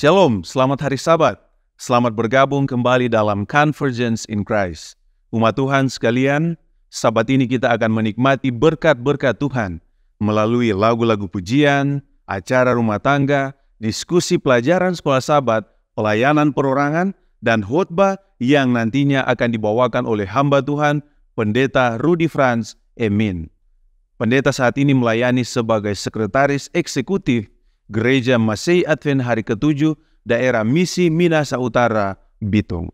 Shalom, selamat hari Sabat. Selamat bergabung kembali dalam Convergence in Christ. Umat Tuhan sekalian, Sabat ini kita akan menikmati berkat-berkat Tuhan melalui lagu-lagu pujian, acara rumah tangga, diskusi pelajaran sekolah Sabat, pelayanan perorangan, dan khotbah yang nantinya akan dibawakan oleh hamba Tuhan, Pendeta Rudy Franz Emin. Pendeta saat ini melayani sebagai sekretaris eksekutif Gereja Masei Advent Hari ke-7 Daerah Misi Minahasa Utara, Bitung.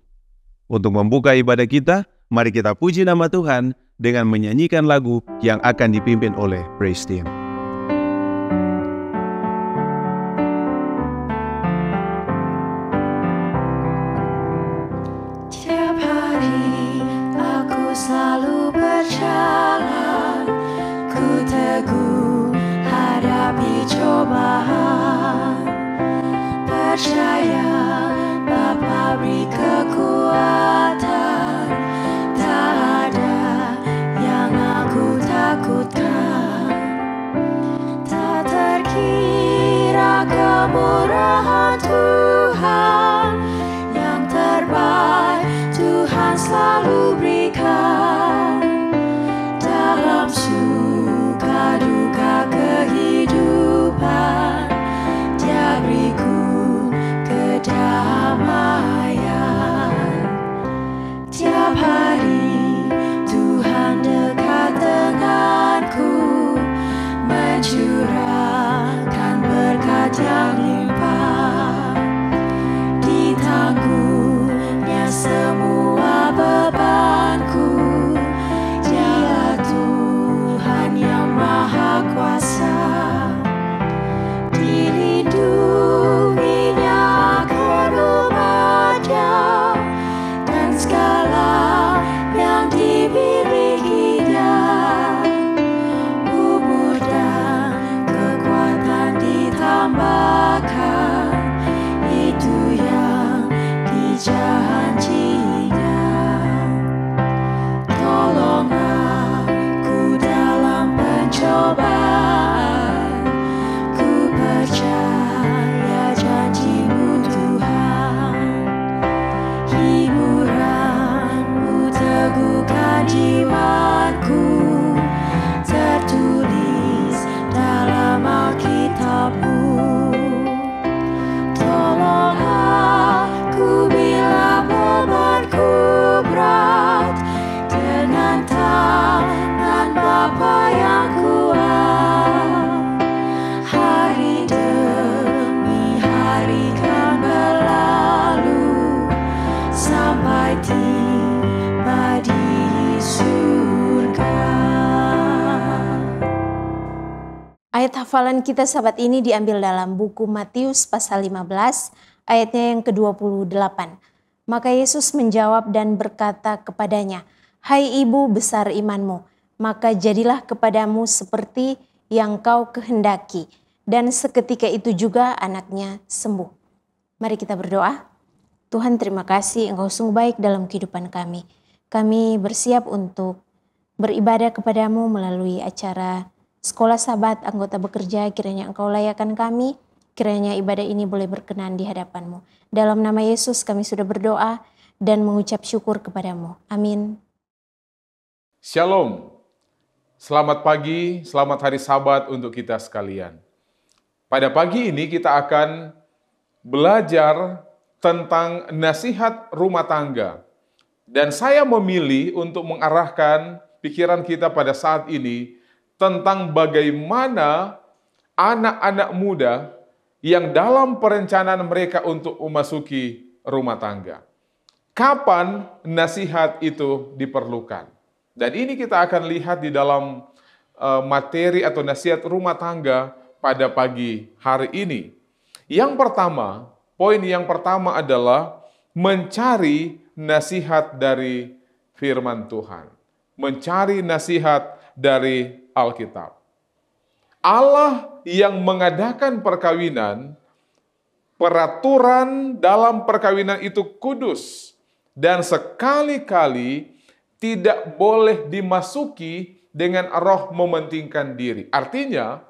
Untuk membuka ibadah kita, mari kita puji nama Tuhan dengan menyanyikan lagu yang akan dipimpin oleh Praise Team. Tiap hari aku selalu berjalan, ku teguh hadapi cobaan, percaya Bapa beri kekuatan, tak ada yang aku takutkan. Tak terkira kemurahan Tuhan, yang terbaik Tuhan selalu berikan. Dalam suka duka kehidupan, Dia beriku kedamaian. Tiap hari Tuhan dekat denganku, mencurahkan berkat yang limpah. Ditanggungnya semua bebanku, Dia Tuhan yang Maha Kuasa. Dilindunginya akan umatnya, dan segala yang dimilikinya. Umur dan kekuatan ditambahkan, itu yang dijanjinya. Tolong aku dalam pencobaan, ku percaya janji-Mu Tuhan. Hiburan-Mu teguhkan jiwaku, tertulis dalam Alkitab-Mu. Tolong aku bila bebanku berat, dengan tangan Bapa yang kuat. Hari demi hari kan berlalu, sampai tiba di surga. Ayat hafalan kita sahabat ini diambil dalam buku Matius pasal 15 ayatnya yang ke-28. Maka Yesus menjawab dan berkata kepadanya, "Hai ibu, besar imanmu, maka jadilah kepadamu seperti yang kau kehendaki." Dan seketika itu juga anaknya sembuh. Mari kita berdoa. Tuhan, terima kasih Engkau sungguh baik dalam kehidupan kami. Kami bersiap untuk beribadah kepadamu melalui acara Sekolah Sabat Anggota Bekerja. Kiranya Engkau layakkan kami, kiranya ibadah ini boleh berkenan di hadapan-Mu. Dalam nama Yesus kami sudah berdoa dan mengucap syukur kepadamu. Amin. Shalom, selamat pagi, selamat hari Sabat untuk kita sekalian. Pada pagi ini kita akan belajar tentang nasihat rumah tangga. Dan saya memilih untuk mengarahkan pikiran kita pada saat ini tentang bagaimana anak-anak muda yang dalam perencanaan mereka untuk memasuki rumah tangga. Kapan nasihat itu diperlukan? Dan ini kita akan lihat di dalam materi atau nasihat rumah tangga pada pagi hari ini. Yang pertama, poin yang pertama adalah mencari nasihat dari firman Tuhan. Mencari nasihat dari Alkitab. Allah yang mengadakan perkawinan, peraturan dalam perkawinan itu kudus dan sekali-kali tidak boleh dimasuki dengan roh mementingkan diri. Artinya,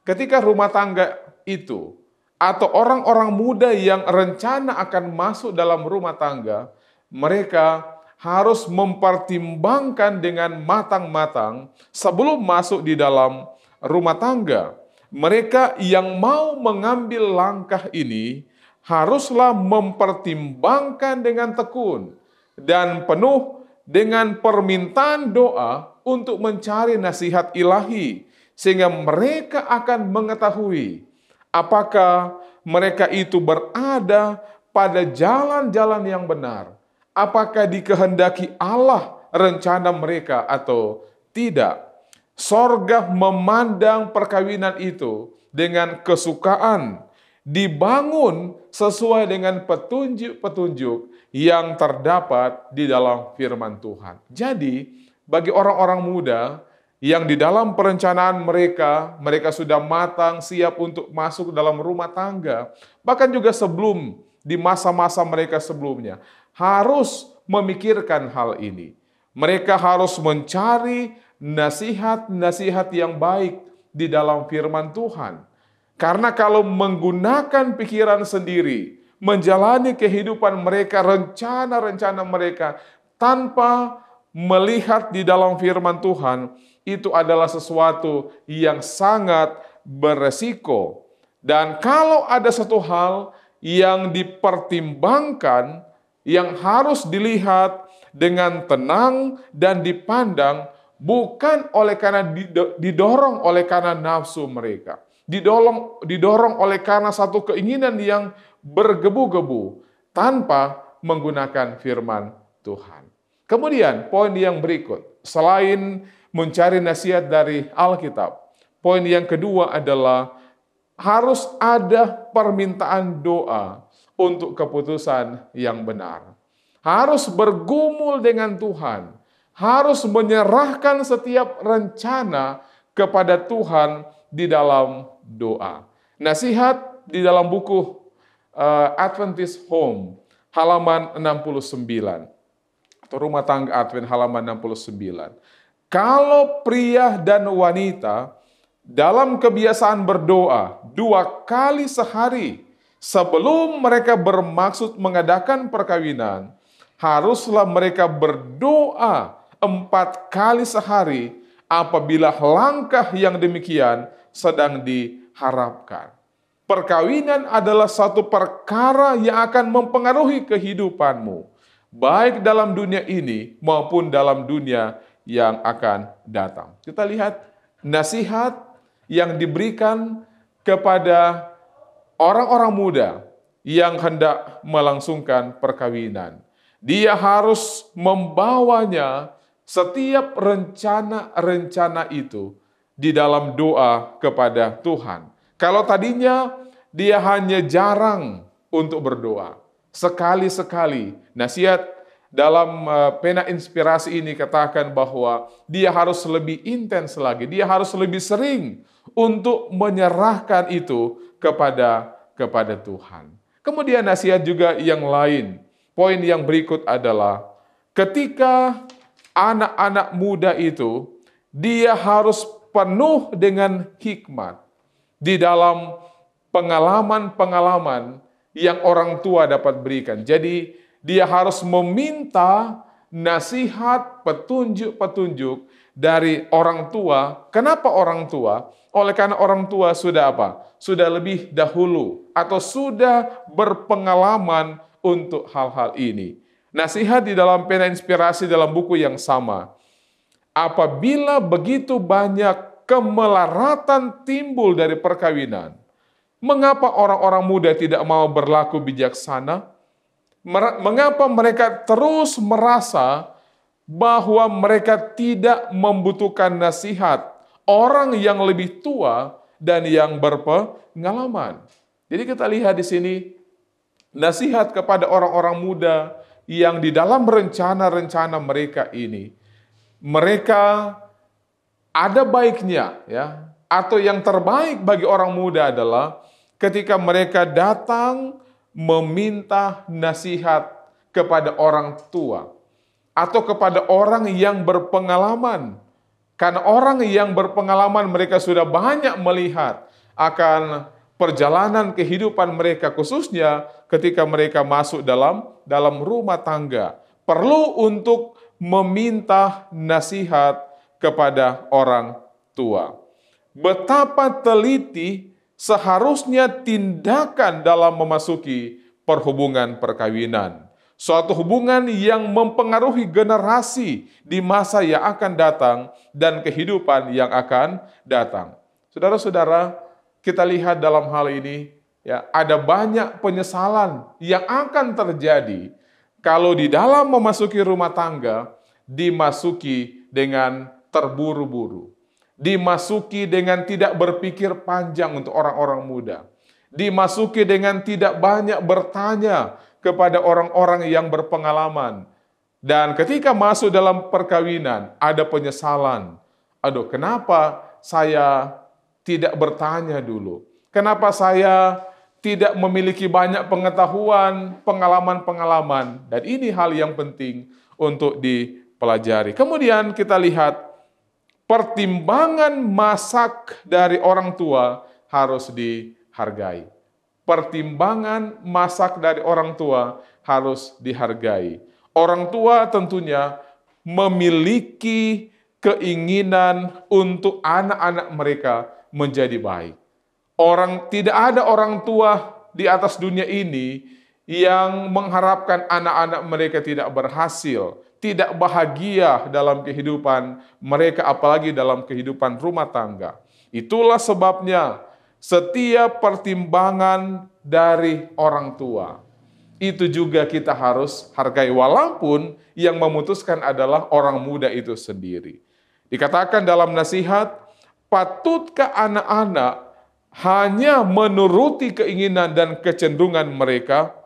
ketika rumah tangga itu atau orang-orang muda yang rencana akan masuk dalam rumah tangga, mereka harus mempertimbangkan dengan matang-matang sebelum masuk di dalam rumah tangga. Mereka yang mau mengambil langkah ini haruslah mempertimbangkan dengan tekun dan penuh dengan permintaan doa untuk mencari nasihat ilahi, sehingga mereka akan mengetahui apakah mereka itu berada pada jalan-jalan yang benar, apakah dikehendaki Allah rencana mereka atau tidak. Sorga memandang perkawinan itu dengan kesukaan, dibangun sesuai dengan petunjuk-petunjuk yang terdapat di dalam firman Tuhan. Jadi, bagi orang-orang muda yang di dalam perencanaan mereka sudah matang, siap untuk masuk dalam rumah tangga, bahkan juga sebelum, di masa-masa mereka sebelumnya, harus memikirkan hal ini. Mereka harus mencari nasihat-nasihat yang baik di dalam firman Tuhan. Karena kalau menggunakan pikiran sendiri, menjalani kehidupan mereka, rencana-rencana mereka, tanpa melihat di dalam firman Tuhan, itu adalah sesuatu yang sangat beresiko. Dan kalau ada satu hal yang dipertimbangkan, yang harus dilihat dengan tenang dan dipandang, bukan oleh karena didorong oleh karena nafsu mereka, didorong oleh karena satu keinginan yang bergebu-gebu tanpa menggunakan firman Tuhan. Kemudian poin yang berikut, selain mencari nasihat dari Alkitab, poin yang kedua adalah harus ada permintaan doa untuk keputusan yang benar. Harus bergumul dengan Tuhan, harus menyerahkan setiap rencana kepada Tuhan di dalam doa. Nasihat di dalam buku Adventist Home halaman 69 atau Rumah Tangga Advent halaman 69. Kalau pria dan wanita dalam kebiasaan berdoa 2 kali sehari sebelum mereka bermaksud mengadakan perkawinan, haruslah mereka berdoa 4 kali sehari apabila langkah yang demikian sedang diharapkan. Perkawinan adalah satu perkara yang akan mempengaruhi kehidupanmu, baik dalam dunia ini maupun dalam dunia yang akan datang. Kita lihat nasihat yang diberikan kepada orang-orang muda yang hendak melangsungkan perkawinan. Dia harus membawanya setiap rencana-rencana itu di dalam doa kepada Tuhan. Kalau tadinya dia hanya jarang untuk berdoa, sekali-sekali, nasihat dalam pena inspirasi ini katakan bahwa dia harus lebih intens lagi, dia harus lebih sering untuk menyerahkan itu kepada Tuhan. Kemudian nasihat juga yang lain, poin yang berikut adalah ketika anak-anak muda itu, dia harus penuh dengan hikmat di dalam pengalaman-pengalaman yang orang tua dapat berikan. Jadi dia harus meminta nasihat, petunjuk-petunjuk dari orang tua. Kenapa orang tua? Oleh karena orang tua sudah apa? Sudah lebih dahulu atau sudah berpengalaman untuk hal-hal ini. Nasihat di dalam pena inspirasi dalam buku yang sama. Apabila begitu banyak kemelaratan timbul dari perkawinan, mengapa orang-orang muda tidak mau berlaku bijaksana? Mengapa mereka terus merasa bahwa mereka tidak membutuhkan nasihat orang yang lebih tua dan yang berpengalaman? Jadi kita lihat di sini nasihat kepada orang-orang muda yang di dalam rencana-rencana mereka ini, mereka ada baiknya ya, atau yang terbaik bagi orang muda adalah ketika mereka datang meminta nasihat kepada orang tua atau kepada orang yang berpengalaman. Karena orang yang berpengalaman mereka sudah banyak melihat akan perjalanan kehidupan mereka, khususnya ketika mereka masuk dalam rumah tangga, perlu untuk meminta nasihat kepada orang tua. Betapa teliti seharusnya tindakan dalam memasuki perhubungan perkawinan. Suatu hubungan yang mempengaruhi generasi di masa yang akan datang dan kehidupan yang akan datang. Saudara-saudara, kita lihat dalam hal ini, ya, ada banyak penyesalan yang akan terjadi kalau di dalam memasuki rumah tangga, dimasuki dengan terburu-buru. Dimasuki dengan tidak berpikir panjang untuk orang-orang muda. Dimasuki dengan tidak banyak bertanya kepada orang-orang yang berpengalaman. Dan ketika masuk dalam perkawinan, ada penyesalan. Aduh, kenapa saya tidak bertanya dulu? Kenapa saya tidak memiliki banyak pengetahuan, pengalaman-pengalaman? Dan ini hal yang penting untuk dipelajari. Kemudian kita lihat, pertimbangan masak dari orang tua harus dihargai. Pertimbangan masak dari orang tua harus dihargai. Orang tua tentunya memiliki keinginan untuk anak-anak mereka menjadi baik. Tidak ada orang tua di atas dunia ini yang mengharapkan anak-anak mereka tidak berhasil, tidak bahagia dalam kehidupan mereka, apalagi dalam kehidupan rumah tangga. Itulah sebabnya setiap pertimbangan dari orang tua, itu juga kita harus hargai, walaupun yang memutuskan adalah orang muda itu sendiri. Dikatakan dalam nasihat, patutkah anak-anak hanya menuruti keinginan dan kecenderungan mereka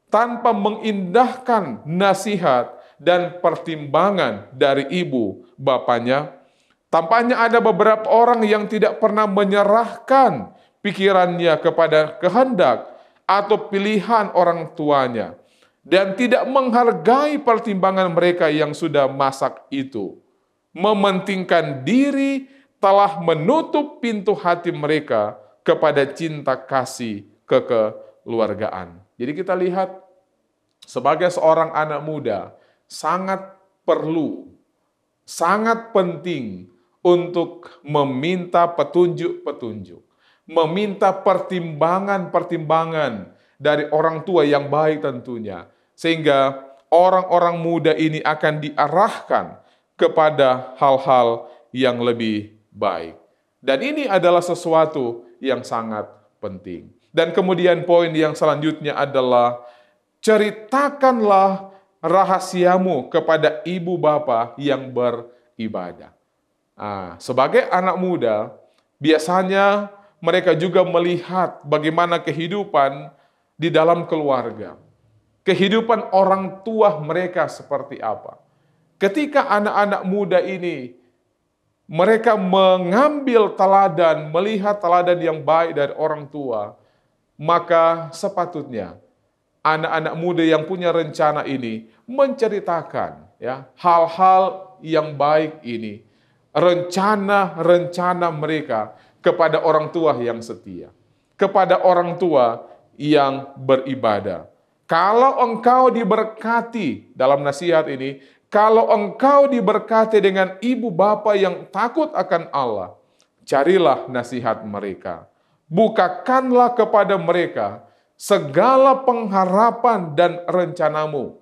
tanpa mengindahkan nasihat dan pertimbangan dari ibu bapanya? Tampaknya ada beberapa orang yang tidak pernah menyerahkan pikirannya kepada kehendak atau pilihan orang tuanya dan tidak menghargai pertimbangan mereka yang sudah masak itu. Mementingkan diri telah menutup pintu hati mereka kepada cinta kasih kekeluargaan. Jadi kita lihat, sebagai seorang anak muda sangat perlu, sangat penting untuk meminta petunjuk-petunjuk, meminta pertimbangan-pertimbangan dari orang tua yang baik tentunya, sehingga orang-orang muda ini akan diarahkan kepada hal-hal yang lebih baik. Dan ini adalah sesuatu yang sangat penting. Dan kemudian poin yang selanjutnya adalah, ceritakanlah rahasiamu kepada ibu bapa yang beribadah. Sebagai anak muda, biasanya mereka juga melihat bagaimana kehidupan di dalam keluarga. Kehidupan orang tua mereka seperti apa. Ketika anak-anak muda ini, mereka mengambil teladan, melihat teladan yang baik dari orang tua, maka sepatutnya anak-anak muda yang punya rencana ini menceritakan hal-hal yang baik ini, rencana-rencana mereka kepada orang tua yang setia, kepada orang tua yang beribadah. Kalau engkau diberkati dalam nasihat ini, kalau engkau diberkati dengan ibu bapa yang takut akan Allah, carilah nasihat mereka. Bukakanlah kepada mereka segala pengharapan dan rencanamu.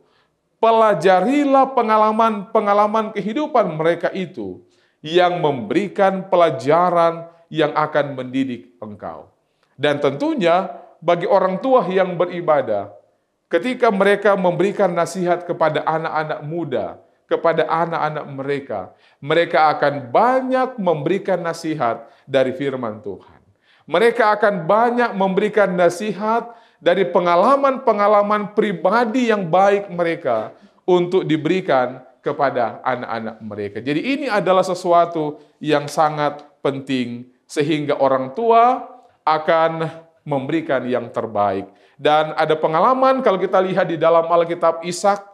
Pelajarilah pengalaman-pengalaman kehidupan mereka itu yang memberikan pelajaran yang akan mendidik engkau. Dan tentunya bagi orang tua yang beribadah, ketika mereka memberikan nasihat kepada anak-anak muda, kepada anak-anak mereka, mereka akan banyak memberikan nasihat dari firman Tuhan. Mereka akan banyak memberikan nasihat dari pengalaman-pengalaman pribadi yang baik mereka untuk diberikan kepada anak-anak mereka. Jadi ini adalah sesuatu yang sangat penting, sehingga orang tua akan memberikan yang terbaik. Dan ada pengalaman kalau kita lihat di dalam Alkitab, Ishak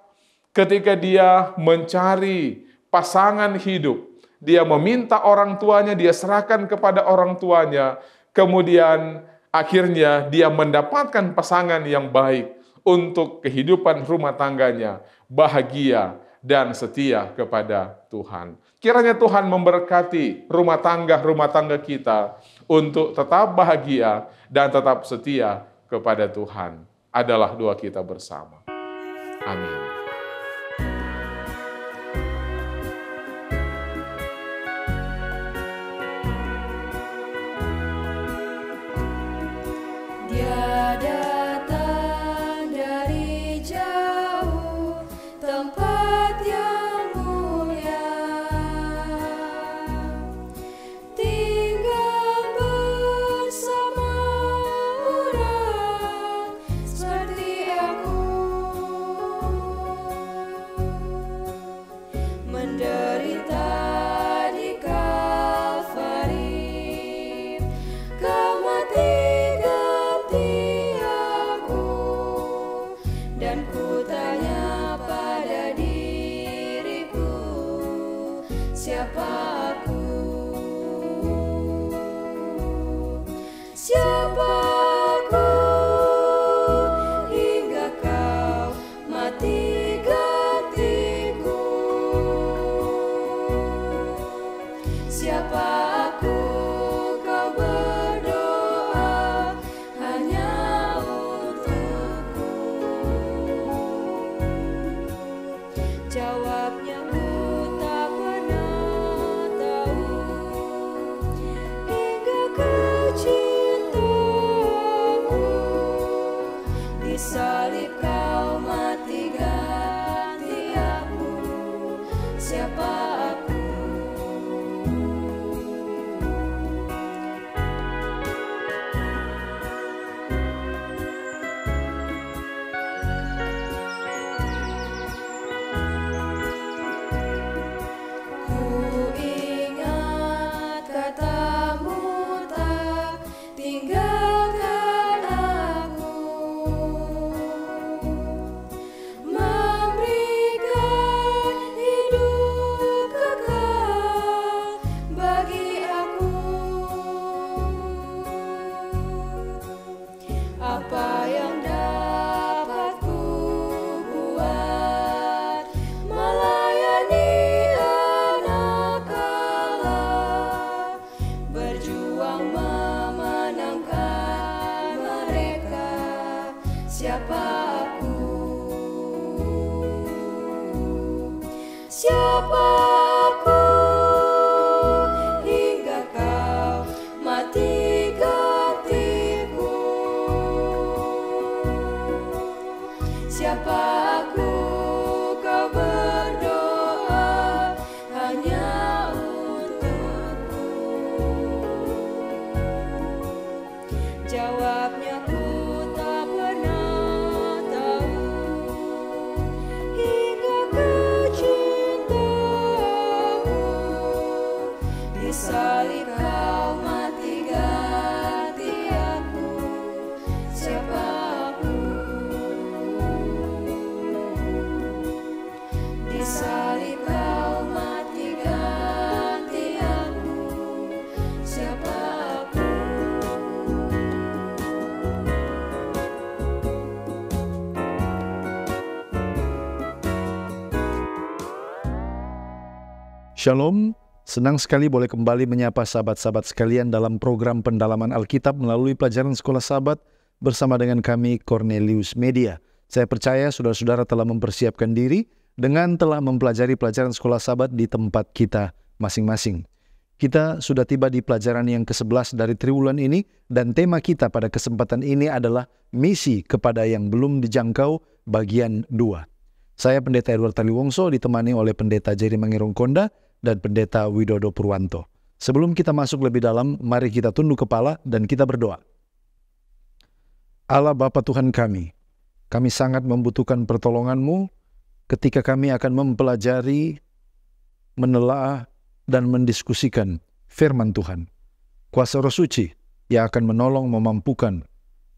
ketika dia mencari pasangan hidup, dia meminta orang tuanya, dia serahkan kepada orang tuanya, kemudian akhirnya dia mendapatkan pasangan yang baik untuk kehidupan rumah tangganya, bahagia dan setia kepada Tuhan. Kiranya Tuhan memberkati rumah tangga kita untuk tetap bahagia dan tetap setia kepada Tuhan. Adalah doa kita bersama. Amin. Dia datang dari jauh, tempat yang mulia, tinggal bersama orang seperti aku, menderita di Kalvari, Kau mati dan ku tanya pada diriku, siapa aku? Siapa aku hingga Kau mati gantiku? Siapa aku? Kau berdoa hanya untukku. Jawabnya ku tak pernah tahu, hingga Kau cintamu. Di salib Kau mati ganti aku. Siapa aku? Ku ingat katamu, tak tinggalkan aku, memberikan hidup kekal bagi aku. Apa yang dapat ku buat melayani anak Allah, berjuang memenangkan mereka. Siapa aku? Siapa aku hingga Kau mati gantiku? Siapa aku? Kau berdoa hanya untukku. Jawabnya ku tak pernah tahu, hingga Kau cintamu. Di salib Kau mati ganti aku. Siapa aku? Di salib Kau mati ganti aku. Siapa aku? Shalom, senang sekali boleh kembali menyapa sahabat-sahabat sekalian dalam program pendalaman Alkitab melalui pelajaran Sekolah Sabat bersama dengan kami Cornelius Media. Saya percaya saudara-saudara telah mempersiapkan diri dengan telah mempelajari pelajaran Sekolah Sabat di tempat kita masing-masing. Kita sudah tiba di pelajaran yang ke-11 dari triwulan ini dan tema kita pada kesempatan ini adalah misi kepada yang belum dijangkau bagian 2. Saya Pendeta Edward Taliwongso ditemani oleh Pendeta Jerry Mangerung Konda dan Pendeta Widodo Purwanto. Sebelum kita masuk lebih dalam, mari kita tunduk kepala dan kita berdoa. Allah Bapa Tuhan kami sangat membutuhkan pertolongan-Mu ketika kami akan mempelajari, menelaah, dan mendiskusikan firman Tuhan. Kuasa Roh Suci yang akan menolong memampukan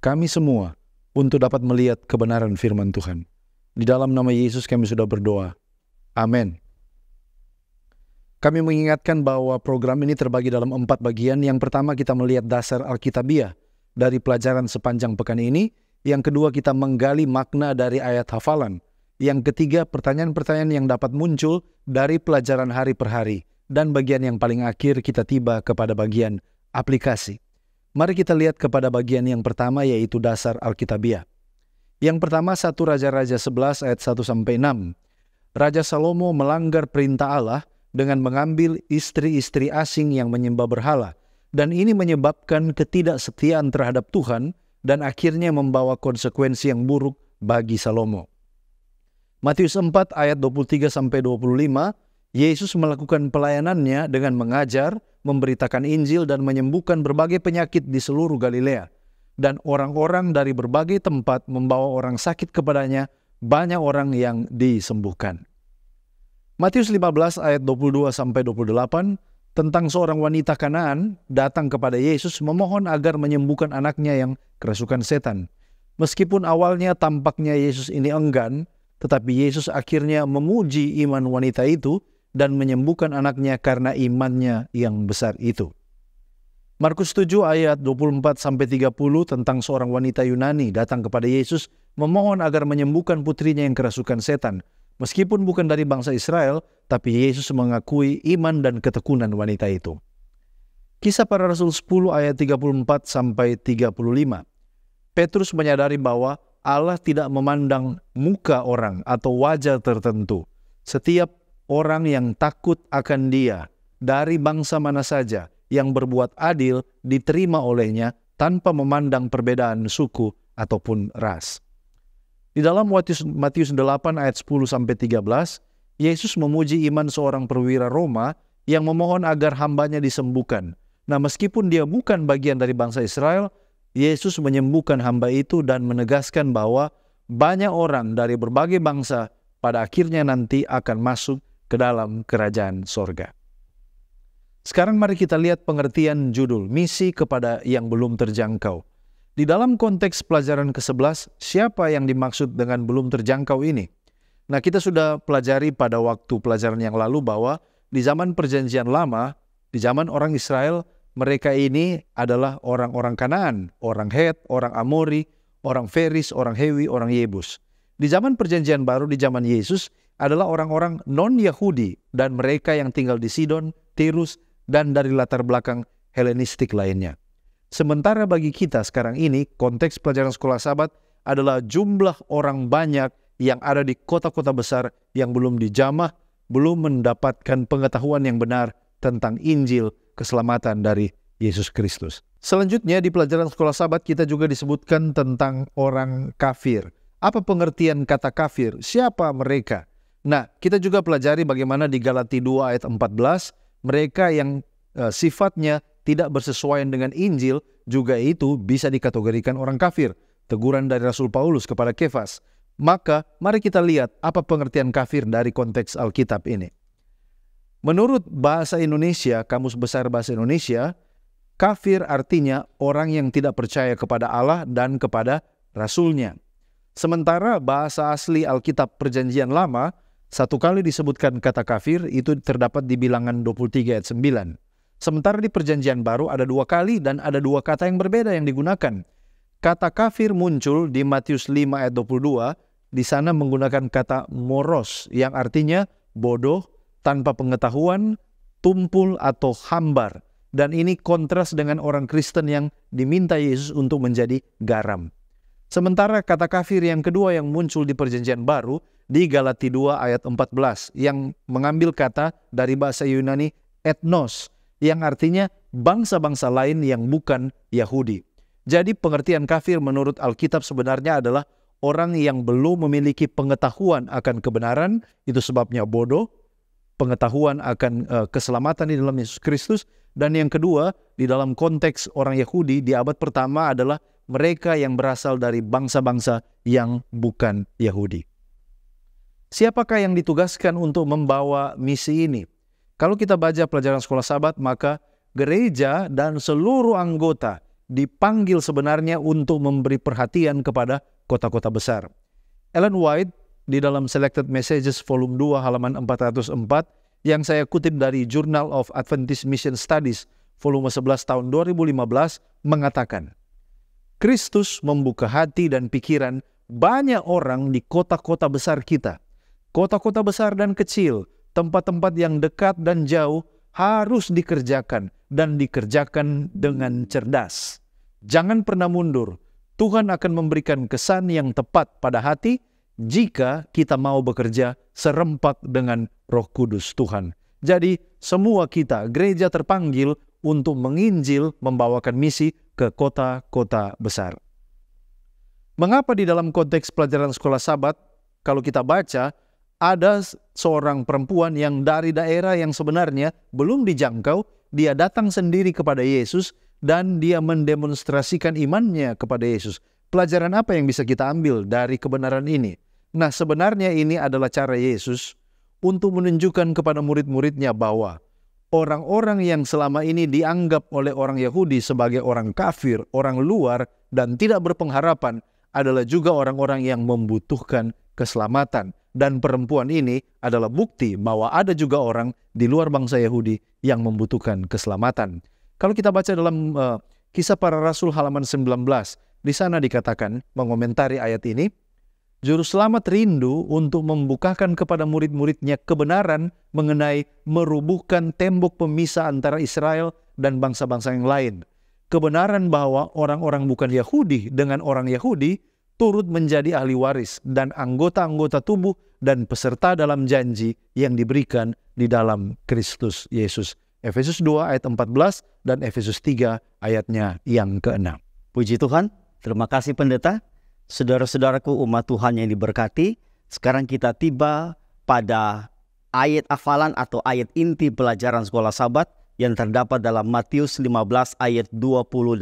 kami semua untuk dapat melihat kebenaran firman Tuhan. Di dalam nama Yesus kami sudah berdoa. Amin. Kami mengingatkan bahwa program ini terbagi dalam 4 bagian. Yang pertama kita melihat dasar Alkitabiah. dari pelajaran sepanjang pekan ini. Yang kedua, kita menggali makna dari ayat hafalan. Yang ketiga, pertanyaan-pertanyaan yang dapat muncul dari pelajaran hari per hari. Dan bagian yang paling akhir, kita tiba kepada bagian aplikasi. Mari kita lihat kepada bagian yang pertama, yaitu dasar Alkitabiah. Yang pertama, 1 Raja-Raja 11 ayat 1-6. Raja Salomo melanggar perintah Allah dengan mengambil istri-istri asing yang menyembah berhala. Dan ini menyebabkan ketidaksetiaan terhadap Tuhan dan akhirnya membawa konsekuensi yang buruk bagi Salomo. Matius 4 ayat 23-25, Yesus melakukan pelayanannya dengan mengajar, memberitakan Injil dan menyembuhkan berbagai penyakit di seluruh Galilea. Dan orang-orang dari berbagai tempat membawa orang sakit kepadanya, banyak orang yang disembuhkan. Matius 15 ayat 22-28, tentang seorang wanita Kanaan datang kepada Yesus memohon agar menyembuhkan anaknya yang kerasukan setan. Meskipun awalnya tampaknya Yesus ini enggan, tetapi Yesus akhirnya memuji iman wanita itu dan menyembuhkan anaknya karena imannya yang besar itu. Markus 7 ayat 24-30 tentang seorang wanita Yunani datang kepada Yesus memohon agar menyembuhkan putrinya yang kerasukan setan. Meskipun bukan dari bangsa Israel, tapi Yesus mengakui iman dan ketekunan wanita itu. Kisah Para Rasul 10 ayat 34-35. Petrus menyadari bahwa Allah tidak memandang muka orang atau wajah tertentu. Setiap orang yang takut akan Dia, dari bangsa mana saja, yang berbuat adil diterima olehnya tanpa memandang perbedaan suku ataupun ras. Di dalam Matius 8 ayat 10-13, Yesus memuji iman seorang perwira Roma yang memohon agar hambanya disembuhkan. Nah, meskipun dia bukan bagian dari bangsa Israel, Yesus menyembuhkan hamba itu dan menegaskan bahwa banyak orang dari berbagai bangsa pada akhirnya nanti akan masuk ke dalam kerajaan sorga. Sekarang mari kita lihat pengertian judul, misi kepada yang belum terjangkau. Di dalam konteks pelajaran ke-11, siapa yang dimaksud dengan belum terjangkau ini? Nah, kita sudah pelajari pada waktu pelajaran yang lalu bahwa di zaman Perjanjian Lama, di zaman orang Israel, mereka ini adalah orang-orang Kanaan, orang Het, orang Amori, orang Feris, orang Hewi, orang Yebus. Di zaman Perjanjian Baru, di zaman Yesus, adalah orang-orang non-Yahudi dan mereka yang tinggal di Sidon, Tirus, dan dari latar belakang Helenistik lainnya. Sementara bagi kita sekarang ini, konteks pelajaran sekolah Sabat adalah jumlah orang banyak yang ada di kota-kota besar yang belum dijamah, belum mendapatkan pengetahuan yang benar tentang Injil keselamatan dari Yesus Kristus. Selanjutnya di pelajaran sekolah Sabat kita juga disebutkan tentang orang kafir. Apa pengertian kata kafir? Siapa mereka? Nah, kita juga pelajari bagaimana di Galati 2 ayat 14, mereka yang sifatnya tidak bersesuaian dengan Injil, juga itu bisa dikategorikan orang kafir. Teguran dari Rasul Paulus kepada Kefas. Maka, mari kita lihat apa pengertian kafir dari konteks Alkitab ini. Menurut bahasa Indonesia, Kamus Besar Bahasa Indonesia, kafir artinya orang yang tidak percaya kepada Allah dan kepada Rasul-Nya. Sementara bahasa asli Alkitab Perjanjian Lama, satu kali disebutkan kata kafir, itu terdapat di Bilangan 23 ayat 9. Sementara di Perjanjian Baru ada 2 kali dan ada 2 kata yang berbeda yang digunakan. Kata kafir muncul di Matius 5 ayat 22, di sana menggunakan kata moros yang artinya bodoh, tanpa pengetahuan, tumpul atau hambar. Dan ini kontras dengan orang Kristen yang diminta Yesus untuk menjadi garam. Sementara kata kafir yang kedua yang muncul di Perjanjian Baru di Galati 2 ayat 14 yang mengambil kata dari bahasa Yunani ethnos, yang artinya bangsa-bangsa lain yang bukan Yahudi. Jadi pengertian kafir menurut Alkitab sebenarnya adalah orang yang belum memiliki pengetahuan akan kebenaran, itu sebabnya bodoh, pengetahuan akan keselamatan di dalam Yesus Kristus, dan yang kedua, di dalam konteks orang Yahudi di abad pertama adalah mereka yang berasal dari bangsa-bangsa yang bukan Yahudi. Siapakah yang ditugaskan untuk membawa misi ini? Kalau kita baca pelajaran sekolah Sabat, maka gereja dan seluruh anggota dipanggil sebenarnya untuk memberi perhatian kepada kota-kota besar. Ellen White di dalam Selected Messages volume 2 halaman 404 yang saya kutip dari Journal of Adventist Mission Studies volume 11 tahun 2015 mengatakan, Kristus membuka hati dan pikiran banyak orang di kota-kota besar kita. Kota-kota besar dan kecil, tempat-tempat yang dekat dan jauh harus dikerjakan dan dikerjakan dengan cerdas. Jangan pernah mundur. Tuhan akan memberikan kesan yang tepat pada hati jika kita mau bekerja serempak dengan Roh Kudus Tuhan. Jadi semua kita, gereja terpanggil untuk menginjil, membawakan misi ke kota-kota besar. Mengapa di dalam konteks pelajaran sekolah Sabat, kalau kita baca, ada seorang perempuan yang dari daerah yang sebenarnya belum dijangkau, dia datang sendiri kepada Yesus dan dia mendemonstrasikan imannya kepada Yesus. Pelajaran apa yang bisa kita ambil dari kebenaran ini? Nah, sebenarnya ini adalah cara Yesus untuk menunjukkan kepada murid-muridnya bahwa orang-orang yang selama ini dianggap oleh orang Yahudi sebagai orang kafir, orang luar, dan tidak berpengharapan adalah juga orang-orang yang membutuhkan keselamatan. Dan perempuan ini adalah bukti bahwa ada juga orang di luar bangsa Yahudi yang membutuhkan keselamatan. Kalau kita baca dalam Kisah Para Rasul halaman 19, di sana dikatakan, mengomentari ayat ini, Juru Selamat rindu untuk membukakan kepada murid-muridnya kebenaran mengenai merubuhkan tembok pemisah antara Israel dan bangsa-bangsa yang lain. Kebenaran bahwa orang-orang bukan Yahudi dengan orang Yahudi turut menjadi ahli waris dan anggota-anggota tubuh dan peserta dalam janji yang diberikan di dalam Kristus Yesus. Efesus 2 ayat 14 dan Efesus 3 ayatnya yang ke-6. Puji Tuhan, terima kasih pendeta. Saudara-saudaraku umat Tuhan yang diberkati, sekarang kita tiba pada ayat hafalan atau ayat inti pelajaran sekolah Sabat yang terdapat dalam Matius 15 ayat 28.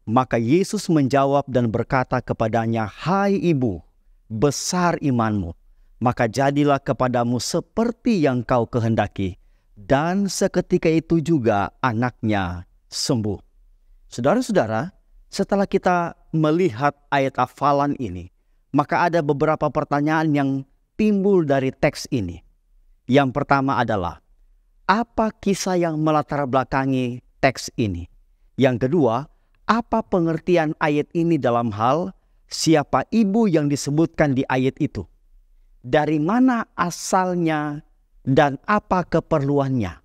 Maka Yesus menjawab dan berkata kepadanya, "Hai ibu, besar imanmu, maka jadilah kepadamu seperti yang kau kehendaki." Dan seketika itu juga anaknya sembuh. Saudara-saudara, setelah kita melihat ayat hafalan ini, maka ada beberapa pertanyaan yang timbul dari teks ini. Yang pertama adalah, apa kisah yang melatar belakangi teks ini? Yang kedua, apa pengertian ayat ini dalam hal siapa ibu yang disebutkan di ayat itu? Dari mana asalnya dan apa keperluannya?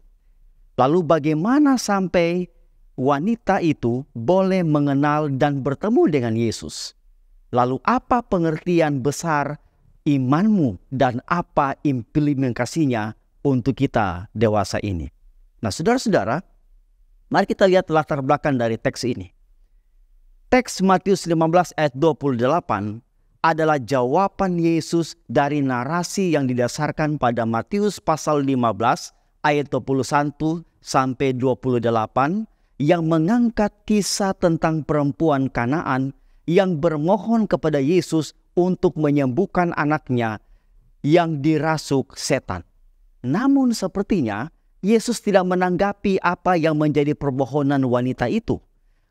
Lalu bagaimana sampai wanita itu boleh mengenal dan bertemu dengan Yesus? Lalu apa pengertian besar imanmu dan apa implikasinya untuk kita dewasa ini? Nah, saudara-saudara, mari kita lihat latar belakang dari teks ini. Teks Matius 15 ayat 28 adalah jawaban Yesus dari narasi yang didasarkan pada Matius pasal 15 ayat 21 sampai 28 yang mengangkat kisah tentang perempuan Kanaan yang bermohon kepada Yesus untuk menyembuhkan anaknya yang dirasuk setan. Namun sepertinya Yesus tidak menanggapi apa yang menjadi permohonan wanita itu.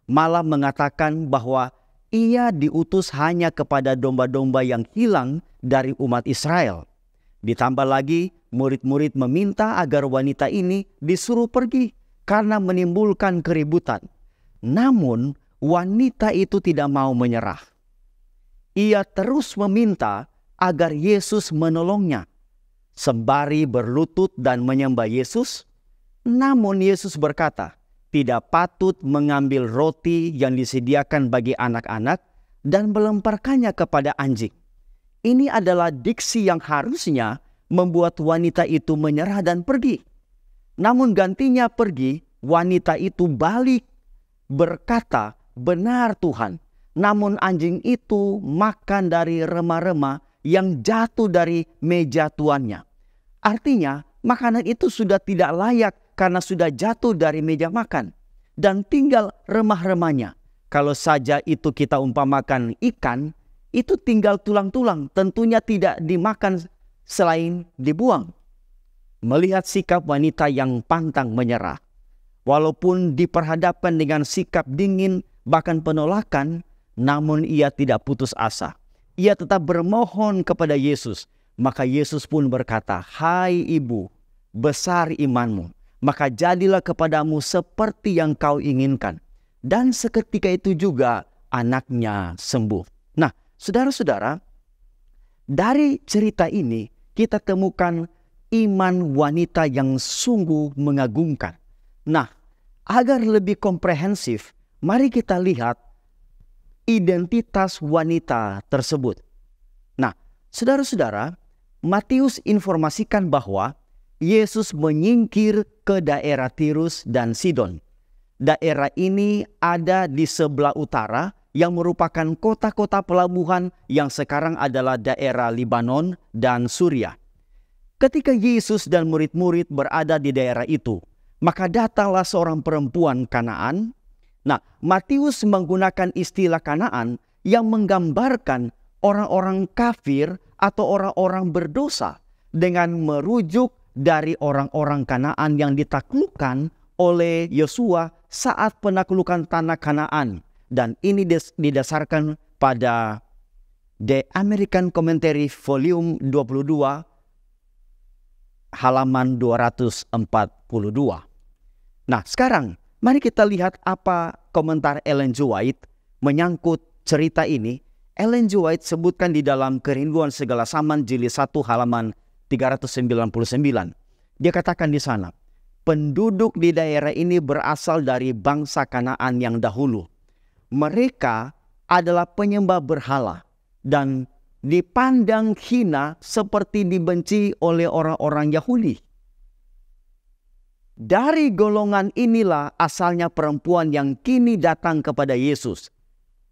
Malah mengatakan bahwa ia diutus hanya kepada domba-domba yang hilang dari umat Israel. Ditambah lagi, murid-murid meminta agar wanita ini disuruh pergi karena menimbulkan keributan. Namun, wanita itu tidak mau menyerah. Ia terus meminta agar Yesus menolongnya. Sembari berlutut dan menyembah Yesus, namun Yesus berkata, tidak patut mengambil roti yang disediakan bagi anak-anak dan melemparkannya kepada anjing. Ini adalah diksi yang harusnya membuat wanita itu menyerah dan pergi. Namun gantinya pergi, wanita itu balik berkata, "Benar Tuhan, namun anjing itu makan dari remah-remah yang jatuh dari meja tuannya." Artinya, makanan itu sudah tidak layak karena sudah jatuh dari meja makan dan tinggal remah-remahnya. Kalau saja itu kita umpamakan ikan, itu tinggal tulang-tulang, tentunya tidak dimakan selain dibuang. Melihat sikap wanita yang pantang menyerah, walaupun diperhadapkan dengan sikap dingin bahkan penolakan, namun ia tidak putus asa. Ia tetap bermohon kepada Yesus. Maka Yesus pun berkata, "Hai ibu, besar imanmu, maka jadilah kepadamu seperti yang kau inginkan." Dan seketika itu juga anaknya sembuh. Nah, saudara-saudara, dari cerita ini kita temukan iman wanita yang sungguh mengagumkan. Nah, agar lebih komprehensif, mari kita lihat identitas wanita tersebut. Nah, saudara-saudara, Matius informasikan bahwa Yesus menyingkir ke daerah Tirus dan Sidon. Daerah ini ada di sebelah utara yang merupakan kota-kota pelabuhan yang sekarang adalah daerah Libanon dan Suriah. Ketika Yesus dan murid-murid berada di daerah itu, maka datanglah seorang perempuan Kanaan. Nah, Matius menggunakan istilah Kanaan yang menggambarkan orang-orang kafir atau orang-orang berdosa dengan merujuk dari orang-orang Kanaan yang ditaklukkan oleh Yosua saat penaklukan tanah Kanaan. Dan ini didasarkan pada The American Commentary Volume 22 halaman 242. Nah, sekarang mari kita lihat apa komentar Ellen G. White menyangkut cerita ini. Ellen G. White sebutkan di dalam Kerinduan Segala Zaman jilid 1 halaman 399. Dia katakan di sana, penduduk di daerah ini berasal dari bangsa Kanaan yang dahulu. Mereka adalah penyembah berhala dan dipandang hina seperti dibenci oleh orang-orang Yahudi. Dari golongan inilah asalnya perempuan yang kini datang kepada Yesus.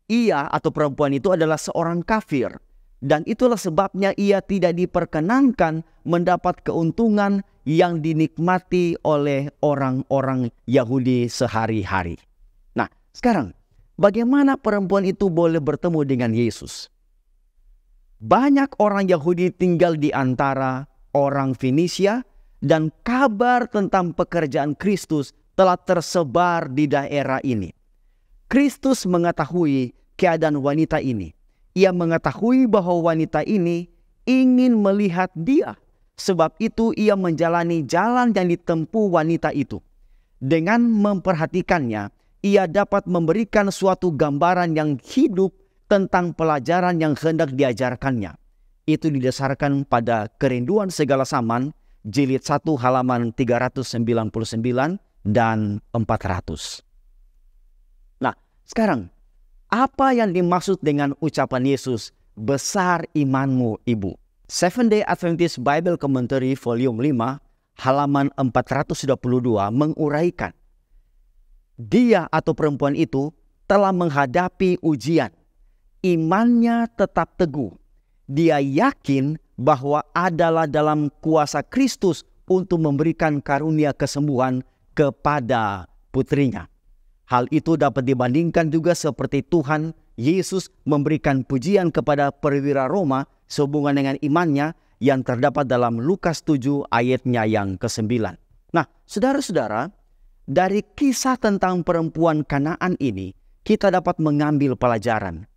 Ia atau perempuan itu adalah seorang kafir, dan itulah sebabnya ia tidak diperkenankan mendapat keuntungan yang dinikmati oleh orang-orang Yahudi sehari-hari. Nah, sekarang bagaimana perempuan itu boleh bertemu dengan Yesus? Banyak orang Yahudi tinggal di antara orang Fenisia, dan kabar tentang pekerjaan Kristus telah tersebar di daerah ini. Kristus mengetahui keadaan wanita ini. Ia mengetahui bahwa wanita ini ingin melihat dia. Sebab itu ia menjalani jalan yang ditempuh wanita itu. Dengan memperhatikannya, ia dapat memberikan suatu gambaran yang hidup tentang pelajaran yang hendak diajarkannya. Itu didasarkan pada Kerinduan Segala Zaman, jilid 1 halaman 399 dan 400. Nah, sekarang apa yang dimaksud dengan ucapan Yesus, besar imanmu ibu? Seventh-day Adventist Bible Commentary Volume 5 halaman 422 menguraikan, dia atau perempuan itu telah menghadapi ujian. Imannya tetap teguh. Dia yakin bahwa adalah dalam kuasa Kristus untuk memberikan karunia kesembuhan kepada putrinya. Hal itu dapat dibandingkan juga seperti Tuhan Yesus memberikan pujian kepada perwira Roma sehubungan dengan imannya yang terdapat dalam Lukas 7 ayatnya yang ke-9. Nah, saudara-saudara, dari kisah tentang perempuan Kanaan ini, kita dapat mengambil pelajaran.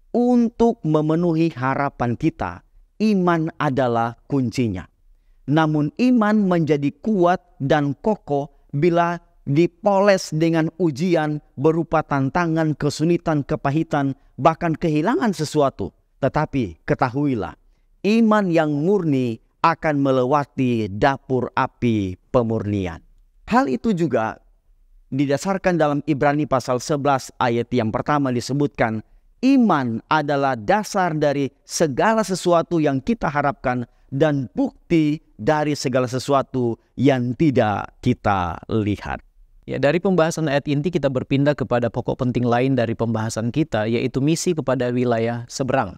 Untuk memenuhi harapan kita, iman adalah kuncinya. Namun iman menjadi kuat dan kokoh bila dipoles dengan ujian berupa tantangan, kesulitan, kepahitan, bahkan kehilangan sesuatu. Tetapi ketahuilah, iman yang murni akan melewati dapur api pemurnian. Hal itu juga didasarkan dalam Ibrani pasal 11 ayat yang pertama disebutkan, iman adalah dasar dari segala sesuatu yang kita harapkan dan bukti dari segala sesuatu yang tidak kita lihat. Ya, dari pembahasan ayat inti kita berpindah kepada pokok penting lain dari pembahasan kita, yaitu misi kepada wilayah seberang.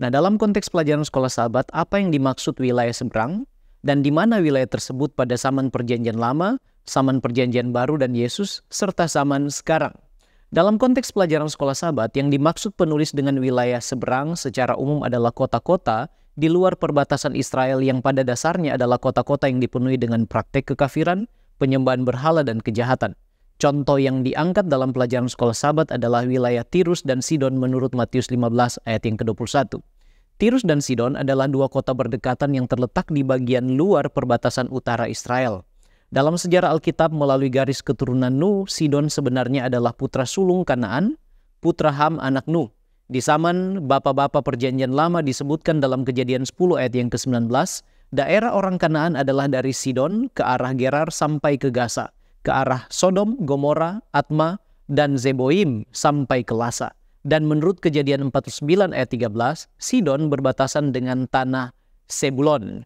Nah, dalam konteks pelajaran sekolah sahabat, apa yang dimaksud wilayah seberang? Dan di mana wilayah tersebut pada zaman perjanjian lama, zaman perjanjian baru dan Yesus, serta zaman sekarang? Dalam konteks pelajaran sekolah sahabat, yang dimaksud penulis dengan wilayah seberang secara umum adalah kota-kota di luar perbatasan Israel yang pada dasarnya adalah kota-kota yang dipenuhi dengan praktek kekafiran, penyembahan berhala dan kejahatan. Contoh yang diangkat dalam pelajaran sekolah sahabat adalah wilayah Tirus dan Sidon menurut Matius 15 ayat yang ke-21. Tirus dan Sidon adalah dua kota berdekatan yang terletak di bagian luar perbatasan utara Israel. Dalam sejarah Alkitab melalui garis keturunan Nuh, Sidon sebenarnya adalah putra sulung Kanaan. putra Ham anak Nuh. Di zaman bapak-bapak perjanjian lama disebutkan dalam Kejadian 10 ayat yang ke-19, daerah orang Kanaan adalah dari Sidon ke arah Gerar sampai ke Gaza, ke arah Sodom, Gomora, Atma, dan Zeboim sampai ke Lasa. Dan menurut Kejadian 49 ayat 13, Sidon berbatasan dengan tanah Sebulon.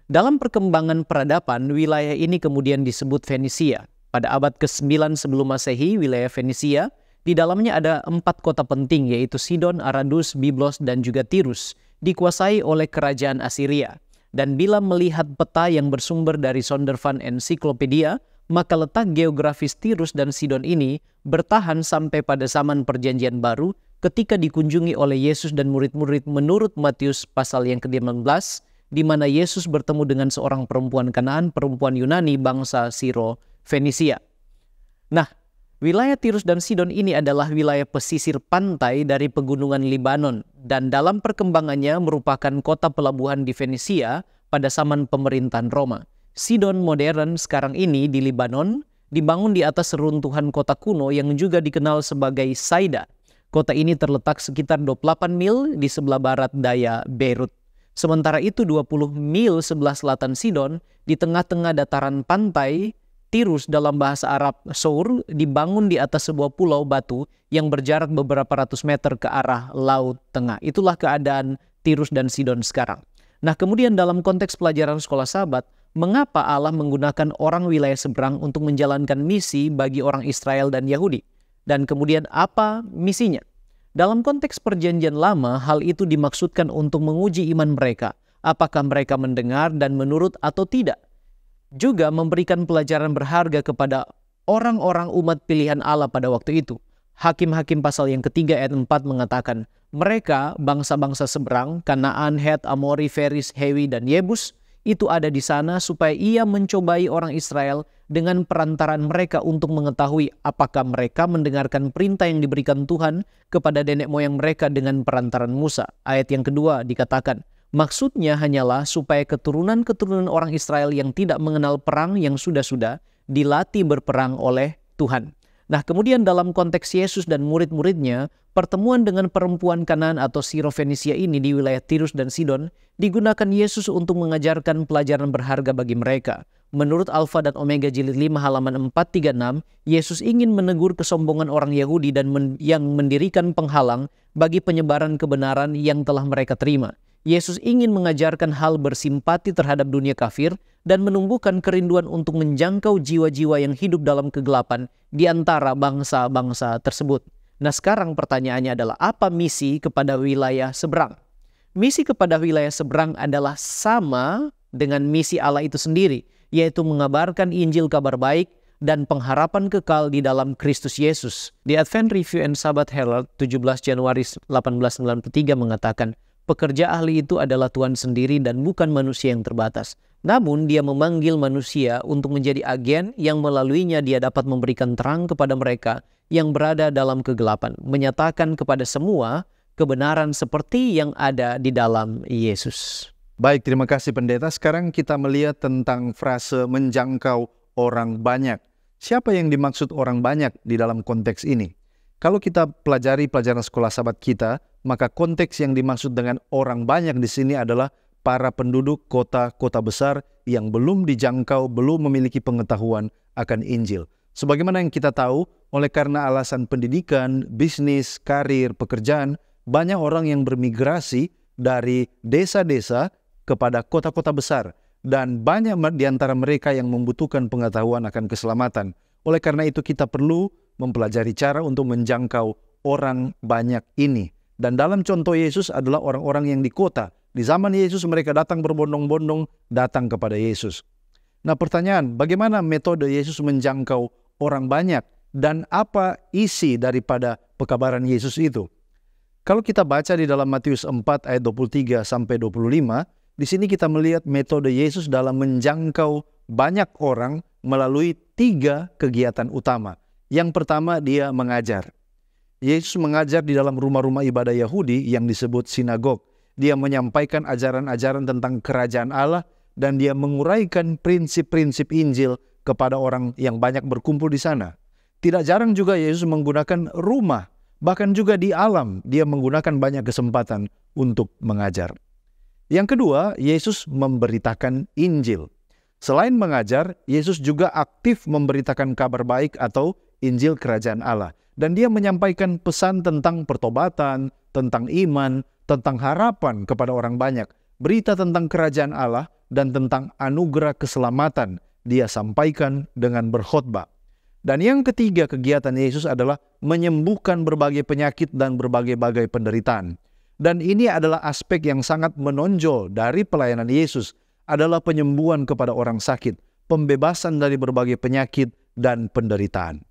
Dalam perkembangan peradaban, wilayah ini kemudian disebut Fenisia. Pada abad ke-9 sebelum Masehi, wilayah Fenisia, di dalamnya ada 4 kota penting, yaitu Sidon, Aradus, Biblos, dan juga Tirus, dikuasai oleh kerajaan Assyria. Dan bila melihat peta yang bersumber dari Zondervan Encyclopedia, maka letak geografis Tirus dan Sidon ini bertahan sampai pada zaman Perjanjian Baru ketika dikunjungi oleh Yesus dan murid-murid menurut Matius pasal yang ke-15, di mana Yesus bertemu dengan seorang perempuan Kanaan, perempuan Yunani bangsa Siro Fenisia. Nah, wilayah Tirus dan Sidon ini adalah wilayah pesisir pantai dari pegunungan Libanon dan dalam perkembangannya merupakan kota pelabuhan di Fenisia pada zaman pemerintahan Roma. Sidon modern sekarang ini di Libanon dibangun di atas reruntuhan kota kuno yang juga dikenal sebagai Saida. Kota ini terletak sekitar 28 mil di sebelah barat daya Beirut. Sementara itu 20 mil sebelah selatan Sidon, di tengah-tengah dataran pantai, Tirus dalam bahasa Arab Sour dibangun di atas sebuah pulau batu yang berjarak beberapa ratus meter ke arah Laut Tengah. Itulah keadaan Tirus dan Sidon sekarang. Nah, kemudian dalam konteks pelajaran sekolah Sabat, mengapa Allah menggunakan orang wilayah seberang untuk menjalankan misi bagi orang Israel dan Yahudi? Dan kemudian apa misinya? Dalam konteks perjanjian lama, hal itu dimaksudkan untuk menguji iman mereka. Apakah mereka mendengar dan menurut atau tidak? Juga memberikan pelajaran berharga kepada orang-orang umat pilihan Allah pada waktu itu. Hakim-Hakim pasal yang ketiga ayat 4 mengatakan, mereka bangsa-bangsa seberang, Kanaan, Het, Amori, Feris, Hewi, dan Yebus, itu ada di sana supaya ia mencobai orang Israel dengan perantaraan mereka untuk mengetahui apakah mereka mendengarkan perintah yang diberikan Tuhan kepada nenek moyang mereka dengan perantaraan Musa. Ayat yang kedua dikatakan, maksudnya hanyalah supaya keturunan-keturunan orang Israel yang tidak mengenal perang yang sudah-sudah dilatih berperang oleh Tuhan. Nah, kemudian dalam konteks Yesus dan murid-muridnya, pertemuan dengan perempuan Kanaan atau Siro Fenisia ini di wilayah Tirus dan Sidon digunakan Yesus untuk mengajarkan pelajaran berharga bagi mereka. Menurut Alfa dan Omega jilid 5 halaman 436, Yesus ingin menegur kesombongan orang Yahudi dan yang mendirikan penghalang bagi penyebaran kebenaran yang telah mereka terima. Yesus ingin mengajarkan hal bersimpati terhadap dunia kafir dan menumbuhkan kerinduan untuk menjangkau jiwa-jiwa yang hidup dalam kegelapan di antara bangsa-bangsa tersebut. Nah, sekarang pertanyaannya adalah apa misi kepada wilayah seberang? Misi kepada wilayah seberang adalah sama dengan misi Allah itu sendiri, yaitu mengabarkan Injil kabar baik dan pengharapan kekal di dalam Kristus Yesus. Di Advent Review and Sabbath Herald 17 Januari 1893 mengatakan, pekerja ahli itu adalah Tuhan sendiri dan bukan manusia yang terbatas. Namun dia memanggil manusia untuk menjadi agen yang melaluinya dia dapat memberikan terang kepada mereka yang berada dalam kegelapan, menyatakan kepada semua kebenaran seperti yang ada di dalam Yesus. Baik, terima kasih pendeta. Sekarang kita melihat tentang frase menjangkau orang banyak. Siapa yang dimaksud orang banyak di dalam konteks ini? Kalau kita pelajari pelajaran sekolah Sabat kita, maka konteks yang dimaksud dengan orang banyak di sini adalah para penduduk kota-kota besar yang belum dijangkau, belum memiliki pengetahuan akan Injil. Sebagaimana yang kita tahu, oleh karena alasan pendidikan, bisnis, karir, pekerjaan, banyak orang yang bermigrasi dari desa-desa kepada kota-kota besar. Dan banyak di antara mereka yang membutuhkan pengetahuan akan keselamatan. Oleh karena itu kita perlu mempelajari cara untuk menjangkau orang banyak ini. Dan dalam contoh Yesus adalah orang-orang yang di kota. Di zaman Yesus mereka datang berbondong-bondong datang kepada Yesus. Nah, pertanyaan, bagaimana metode Yesus menjangkau orang banyak dan apa isi daripada pekabaran Yesus itu? Kalau kita baca di dalam Matius 4 ayat 23 sampai 25, di sini kita melihat metode Yesus dalam menjangkau banyak orang melalui 3 kegiatan utama. Yang pertama, dia mengajar. Yesus mengajar di dalam rumah-rumah ibadah Yahudi yang disebut sinagog. Dia menyampaikan ajaran-ajaran tentang kerajaan Allah dan dia menguraikan prinsip-prinsip Injil kepada orang yang banyak berkumpul di sana. Tidak jarang juga Yesus menggunakan rumah, Bahkan juga di alam, dia menggunakan banyak kesempatan untuk mengajar. Yang kedua, Yesus memberitakan Injil. Selain mengajar, Yesus juga aktif memberitakan kabar baik atau Injil Kerajaan Allah. Dan dia menyampaikan pesan tentang pertobatan, tentang iman, tentang harapan kepada orang banyak. Berita tentang Kerajaan Allah dan tentang anugerah keselamatan dia sampaikan dengan berkhotbah. Dan yang ketiga kegiatan Yesus adalah menyembuhkan berbagai penyakit dan berbagai-bagai penderitaan. Dan ini adalah aspek yang sangat menonjol dari pelayanan Yesus, adalah penyembuhan kepada orang sakit, pembebasan dari berbagai penyakit dan penderitaan.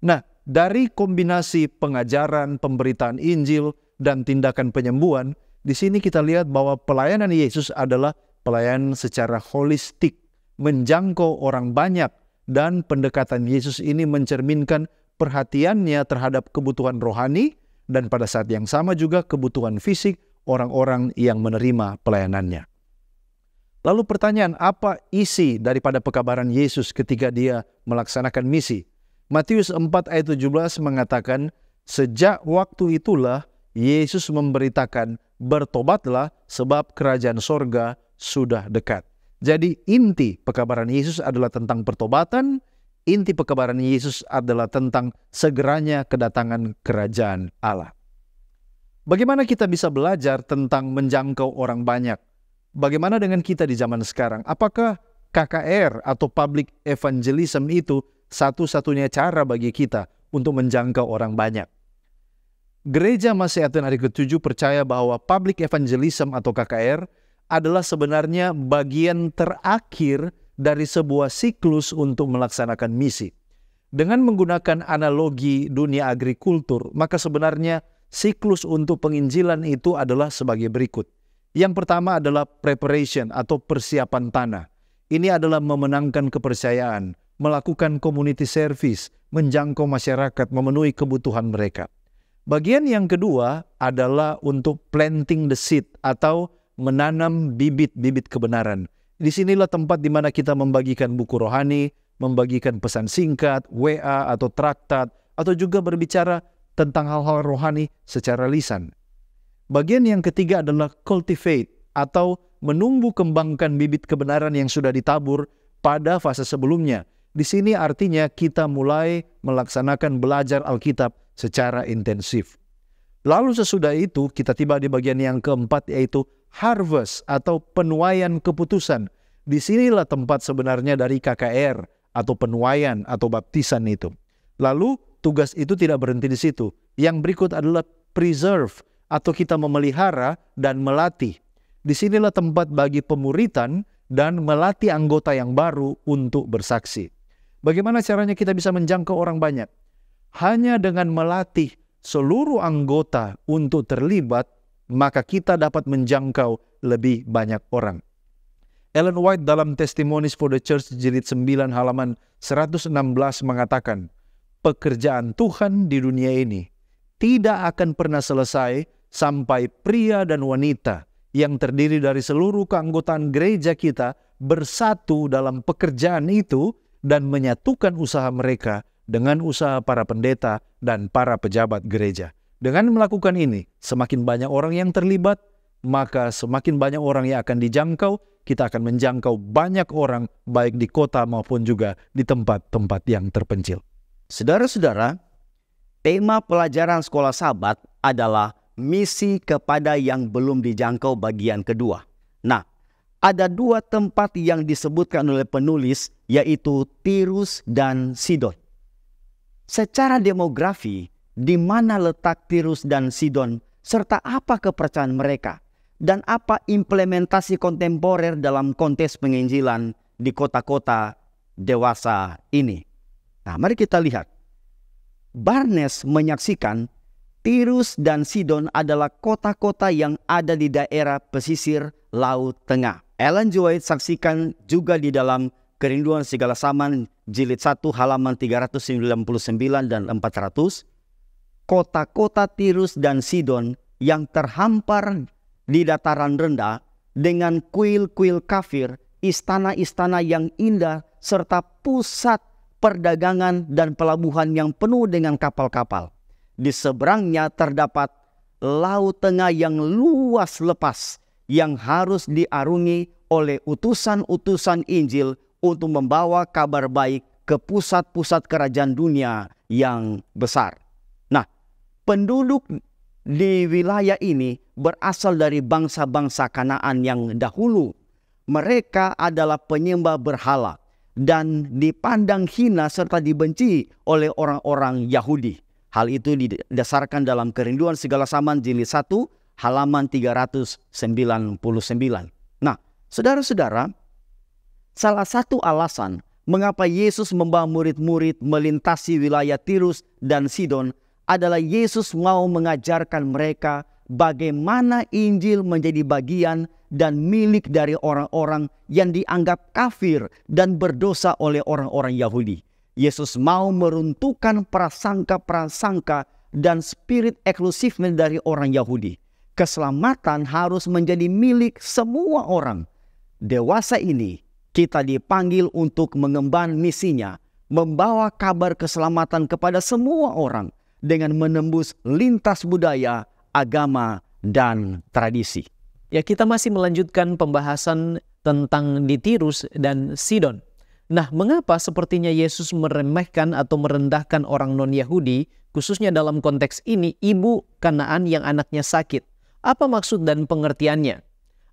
Nah, dari kombinasi pengajaran, pemberitaan Injil, dan tindakan penyembuhan, di sini kita lihat bahwa pelayanan Yesus adalah pelayanan secara holistik, menjangkau orang banyak, dan pendekatan Yesus ini mencerminkan perhatiannya terhadap kebutuhan rohani dan pada saat yang sama juga kebutuhan fisik orang-orang yang menerima pelayanannya. Lalu pertanyaan, apa isi daripada pekabaran Yesus ketika dia melaksanakan misi? Matius 4 ayat 17 mengatakan, sejak waktu itulah Yesus memberitakan, bertobatlah sebab kerajaan sorga sudah dekat. Jadi inti pekabaran Yesus adalah tentang pertobatan, inti pekabaran Yesus adalah tentang segeranya kedatangan kerajaan Allah. Bagaimana kita bisa belajar tentang menjangkau orang banyak? Bagaimana dengan kita di zaman sekarang? Apakah KKR atau public evangelism itu satu-satunya cara bagi kita untuk menjangkau orang banyak? Gereja Maseaten Hari ke-7 percaya bahwa public evangelism atau KKR adalah sebenarnya bagian terakhir dari sebuah siklus untuk melaksanakan misi. Dengan menggunakan analogi dunia agrikultur, maka sebenarnya siklus untuk penginjilan itu adalah sebagai berikut. Yang pertama adalah preparation atau persiapan tanah. Ini adalah memenangkan kepercayaan, melakukan community service, menjangkau masyarakat, memenuhi kebutuhan mereka. Bagian yang kedua adalah untuk planting the seed atau menanam bibit-bibit kebenaran. Disinilah tempat di mana kita membagikan buku rohani, membagikan pesan singkat, WA atau traktat, atau juga berbicara tentang hal-hal rohani secara lisan. Bagian yang ketiga adalah cultivate atau menumbuh kembangkan bibit kebenaran yang sudah ditabur pada fase sebelumnya. Di sini artinya kita mulai melaksanakan belajar Alkitab secara intensif. Lalu sesudah itu kita tiba di bagian yang keempat, yaitu harvest atau penuaian keputusan. Disinilah tempat sebenarnya dari KKR atau penuaian atau baptisan itu. Lalu tugas itu tidak berhenti di situ. Yang berikut adalah preserve atau kita memelihara dan melatih. Disinilah tempat bagi pemuritan dan melatih anggota yang baru untuk bersaksi. Bagaimana caranya kita bisa menjangkau orang banyak? Hanya dengan melatih seluruh anggota untuk terlibat, maka kita dapat menjangkau lebih banyak orang. Ellen White dalam Testimonies for the Church jilid 9 halaman 116 mengatakan, pekerjaan Tuhan di dunia ini tidak akan pernah selesai sampai pria dan wanita yang terdiri dari seluruh keanggotaan gereja kita bersatu dalam pekerjaan itu dan menyatukan usaha mereka dengan usaha para pendeta dan para pejabat gereja. Dengan melakukan ini, semakin banyak orang yang terlibat, maka semakin banyak orang yang akan dijangkau, kita akan menjangkau banyak orang baik di kota maupun juga di tempat-tempat yang terpencil. Saudara-saudara, tema pelajaran sekolah Sabat adalah misi kepada yang belum dijangkau bagian kedua. Nah, ada dua tempat yang disebutkan oleh penulis, yaitu Tirus dan Sidon. Secara demografi, di mana letak Tirus dan Sidon, serta apa kepercayaan mereka, dan apa implementasi kontemporer dalam konteks penginjilan di kota-kota dewasa ini. Nah, mari kita lihat. Barnes menyaksikan Tirus dan Sidon adalah kota-kota yang ada di daerah pesisir Laut Tengah. Ellen G. White saksikan juga di dalam Kerinduan Segala Zaman jilid 1 halaman 399 dan 400. Kota-kota Tirus dan Sidon yang terhampar di dataran rendah dengan kuil-kuil kafir, istana-istana yang indah, serta pusat perdagangan dan pelabuhan yang penuh dengan kapal-kapal. Di seberangnya terdapat laut tengah yang luas lepas yang harus diarungi oleh utusan-utusan Injil untuk membawa kabar baik ke pusat-pusat kerajaan dunia yang besar. Nah, penduduk di wilayah ini berasal dari bangsa-bangsa Kanaan yang dahulu. Mereka adalah penyembah berhala dan dipandang hina serta dibenci oleh orang-orang Yahudi. Hal itu didasarkan dalam Kerinduan Segala Zaman jilid 1 halaman 399. Nah, saudara-saudara, salah satu alasan mengapa Yesus membawa murid-murid melintasi wilayah Tirus dan Sidon adalah Yesus mau mengajarkan mereka bagaimana Injil menjadi bagian dan milik dari orang-orang yang dianggap kafir dan berdosa oleh orang-orang Yahudi. Yesus mau meruntuhkan prasangka-prasangka dan spirit eksklusifnya dari orang Yahudi. Keselamatan harus menjadi milik semua orang. Dewasa ini kita dipanggil untuk mengemban misinya, membawa kabar keselamatan kepada semua orang dengan menembus lintas budaya, agama, dan tradisi. Ya, kita masih melanjutkan pembahasan tentang di Tirus dan Sidon. Nah, mengapa sepertinya Yesus meremehkan atau merendahkan orang non-Yahudi, khususnya dalam konteks ini ibu Kanaan yang anaknya sakit? Apa maksud dan pengertiannya?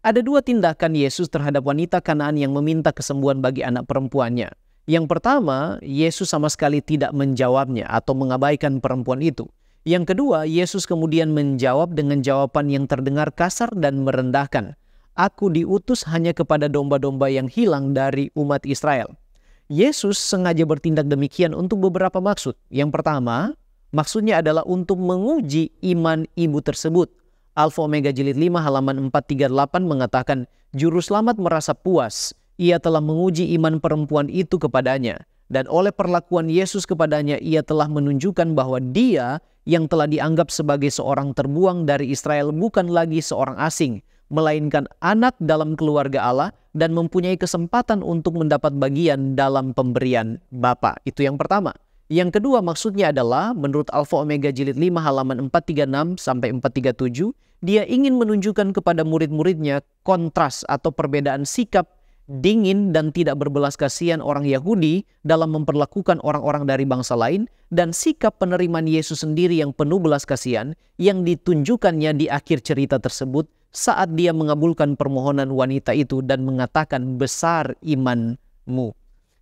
Ada dua tindakan Yesus terhadap wanita Kanaan yang meminta kesembuhan bagi anak perempuannya. Yang pertama, Yesus sama sekali tidak menjawabnya atau mengabaikan perempuan itu. Yang kedua, Yesus kemudian menjawab dengan jawaban yang terdengar kasar dan merendahkan. Aku diutus hanya kepada domba-domba yang hilang dari umat Israel. Yesus sengaja bertindak demikian untuk beberapa maksud. Yang pertama, maksudnya adalah untuk menguji iman ibu tersebut. Alfa Omega jilid 5 halaman 438 mengatakan, Juru Selamat merasa puas. Ia telah menguji iman perempuan itu kepadanya. Dan oleh perlakuan Yesus kepadanya, ia telah menunjukkan bahwa dia yang telah dianggap sebagai seorang terbuang dari Israel bukan lagi seorang asing, melainkan anak dalam keluarga Allah dan mempunyai kesempatan untuk mendapat bagian dalam pemberian Bapa. Itu yang pertama. Yang kedua maksudnya adalah menurut Alfa Omega jilid 5 halaman 436 sampai 437, dia ingin menunjukkan kepada murid-muridnya kontras atau perbedaan sikap dingin dan tidak berbelas kasihan orang Yahudi dalam memperlakukan orang-orang dari bangsa lain dan sikap penerimaan Yesus sendiri yang penuh belas kasihan yang ditunjukkannya di akhir cerita tersebut saat dia mengabulkan permohonan wanita itu dan mengatakan besar imanmu.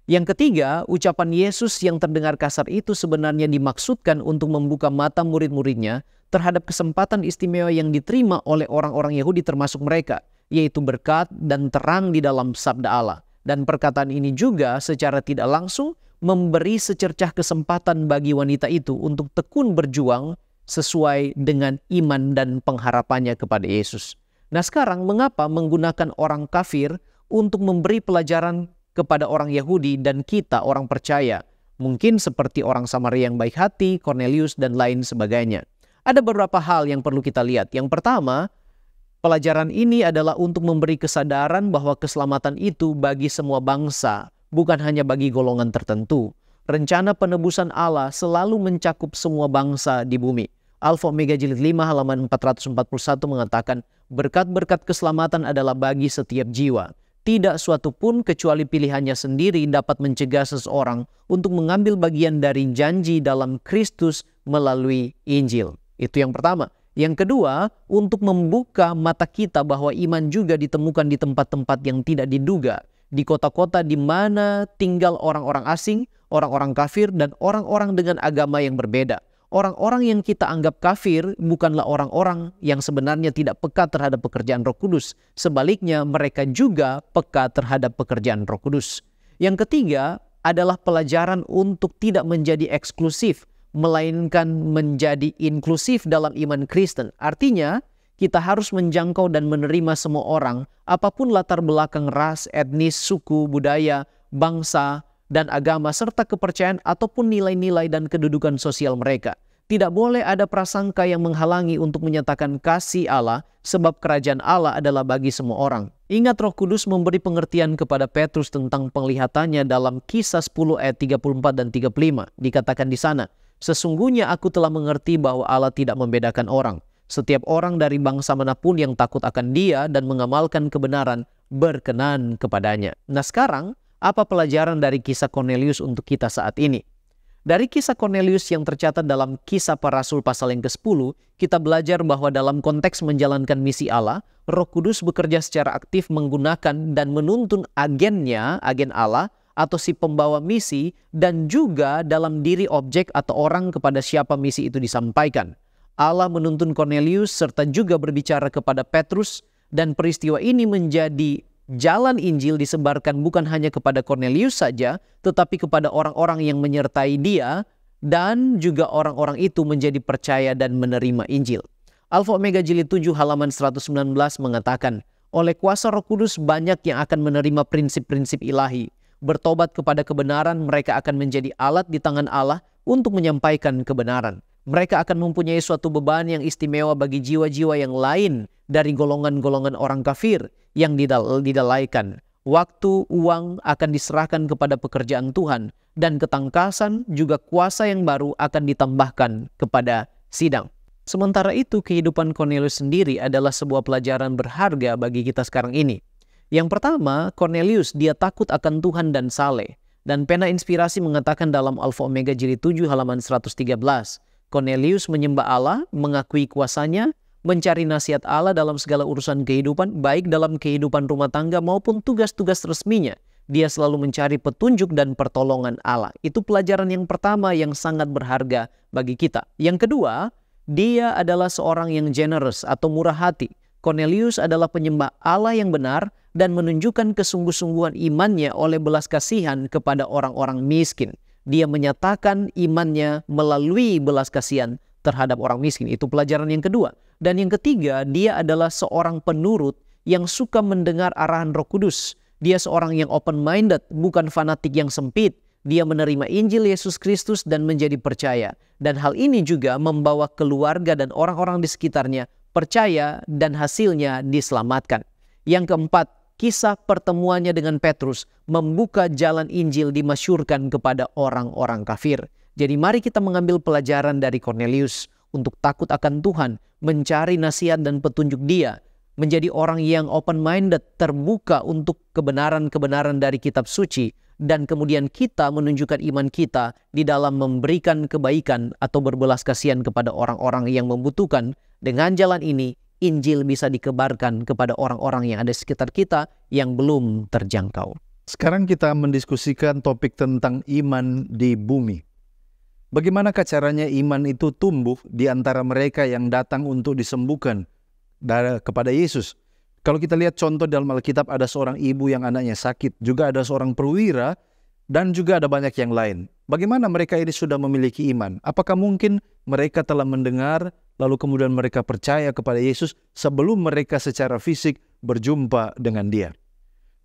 Yang ketiga, ucapan Yesus yang terdengar kasar itu sebenarnya dimaksudkan untuk membuka mata murid-muridnya terhadap kesempatan istimewa yang diterima oleh orang-orang Yahudi termasuk mereka, yaitu berkat dan terang di dalam sabda Allah. Dan perkataan ini juga secara tidak langsung memberi secercah kesempatan bagi wanita itu untuk tekun berjuang sesuai dengan iman dan pengharapannya kepada Yesus. Nah, sekarang mengapa menggunakan orang kafir untuk memberi pelajaran kepada orang Yahudi dan kita orang percaya? Mungkin seperti orang Samaria yang baik hati, Cornelius, dan lain sebagainya. Ada beberapa hal yang perlu kita lihat. Yang pertama, pelajaran ini adalah untuk memberi kesadaran bahwa keselamatan itu bagi semua bangsa, bukan hanya bagi golongan tertentu. Rencana penebusan Allah selalu mencakup semua bangsa di bumi. Alfa Omega jilid 5 halaman 441 mengatakan, berkat-berkat keselamatan adalah bagi setiap jiwa. Tidak suatu pun kecuali pilihannya sendiri dapat mencegah seseorang untuk mengambil bagian dari janji dalam Kristus melalui Injil. Itu yang pertama. Yang kedua, untuk membuka mata kita bahwa iman juga ditemukan di tempat-tempat yang tidak diduga. Di kota-kota di mana tinggal orang-orang asing, orang-orang kafir, dan orang-orang dengan agama yang berbeda. Orang-orang yang kita anggap kafir bukanlah orang-orang yang sebenarnya tidak peka terhadap pekerjaan Roh Kudus. Sebaliknya, mereka juga peka terhadap pekerjaan Roh Kudus. Yang ketiga adalah pelajaran untuk tidak menjadi eksklusif, melainkan menjadi inklusif dalam iman Kristen. Artinya, kita harus menjangkau dan menerima semua orang, apapun latar belakang ras, etnis, suku, budaya, bangsa, dan agama, serta kepercayaan ataupun nilai-nilai dan kedudukan sosial mereka. Tidak boleh ada prasangka yang menghalangi untuk menyatakan kasih Allah, sebab kerajaan Allah adalah bagi semua orang. Ingat, Roh Kudus memberi pengertian kepada Petrus tentang penglihatannya dalam Kisah 10 ayat 34 dan 35. Dikatakan di sana, Sesungguhnya aku telah mengerti bahwa Allah tidak membedakan orang. Setiap orang dari bangsa manapun yang takut akan Dia dan mengamalkan kebenaran berkenan kepadanya. Nah sekarang, apa pelajaran dari kisah Cornelius untuk kita saat ini? Dari kisah Cornelius yang tercatat dalam Kisah Para Rasul pasal yang ke-10, kita belajar bahwa dalam konteks menjalankan misi Allah, Roh Kudus bekerja secara aktif menggunakan dan menuntun agennya, agen Allah, atau si pembawa misi, dan juga dalam diri objek atau orang kepada siapa misi itu disampaikan. Allah menuntun Cornelius serta juga berbicara kepada Petrus, dan peristiwa ini menjadi jalan Injil disebarkan bukan hanya kepada Cornelius saja, tetapi kepada orang-orang yang menyertai dia, dan juga orang-orang itu menjadi percaya dan menerima Injil. Alfa Omega Jilid 7 halaman 119 mengatakan, oleh kuasa Roh Kudus banyak yang akan menerima prinsip-prinsip ilahi. Bertobat kepada kebenaran, mereka akan menjadi alat di tangan Allah untuk menyampaikan kebenaran. Mereka akan mempunyai suatu beban yang istimewa bagi jiwa-jiwa yang lain dari golongan-golongan orang kafir yang didalaikan. Waktu, uang akan diserahkan kepada pekerjaan Tuhan, dan ketangkasan juga kuasa yang baru akan ditambahkan kepada sidang. Sementara itu, kehidupan Cornelius sendiri adalah sebuah pelajaran berharga bagi kita sekarang ini. Yang pertama, Cornelius, dia takut akan Tuhan dan saleh. Dan pena inspirasi mengatakan dalam Alfa Omega Jilid 7 halaman 113, Cornelius menyembah Allah, mengakui kuasanya, mencari nasihat Allah dalam segala urusan kehidupan, baik dalam kehidupan rumah tangga maupun tugas-tugas resminya. Dia selalu mencari petunjuk dan pertolongan Allah. Itu pelajaran yang pertama yang sangat berharga bagi kita. Yang kedua, dia adalah seorang yang generous atau murah hati. Cornelius adalah penyembah Allah yang benar dan menunjukkan kesungguh-sungguhan imannya oleh belas kasihan kepada orang-orang miskin. Dia menyatakan imannya melalui belas kasihan terhadap orang miskin. Itu pelajaran yang kedua. Dan yang ketiga, dia adalah seorang penurut yang suka mendengar arahan Roh Kudus. Dia seorang yang open-minded, bukan fanatik yang sempit. Dia menerima Injil Yesus Kristus dan menjadi percaya. Dan hal ini juga membawa keluarga dan orang-orang di sekitarnya percaya dan hasilnya diselamatkan. Yang keempat, kisah pertemuannya dengan Petrus membuka jalan Injil dimasyurkan kepada orang-orang kafir. Jadi mari kita mengambil pelajaran dari Cornelius untuk takut akan Tuhan, mencari nasihat dan petunjuk Dia, menjadi orang yang open-minded, terbuka untuk kebenaran-kebenaran dari kitab suci, dan kemudian kita menunjukkan iman kita di dalam memberikan kebaikan atau berbelas kasihan kepada orang-orang yang membutuhkan. Dengan jalan ini, Injil bisa dikebarkan kepada orang-orang yang ada di sekitar kita yang belum terjangkau. Sekarang kita mendiskusikan topik tentang iman di bumi. Bagaimana caranya iman itu tumbuh di antara mereka yang datang untuk disembuhkan kepada Yesus? Kalau kita lihat contoh dalam Alkitab, ada seorang ibu yang anaknya sakit, juga ada seorang perwira, dan juga ada banyak yang lain. Bagaimana mereka ini sudah memiliki iman? Apakah mungkin mereka telah mendengar, lalu kemudian mereka percaya kepada Yesus sebelum mereka secara fisik berjumpa dengan Dia?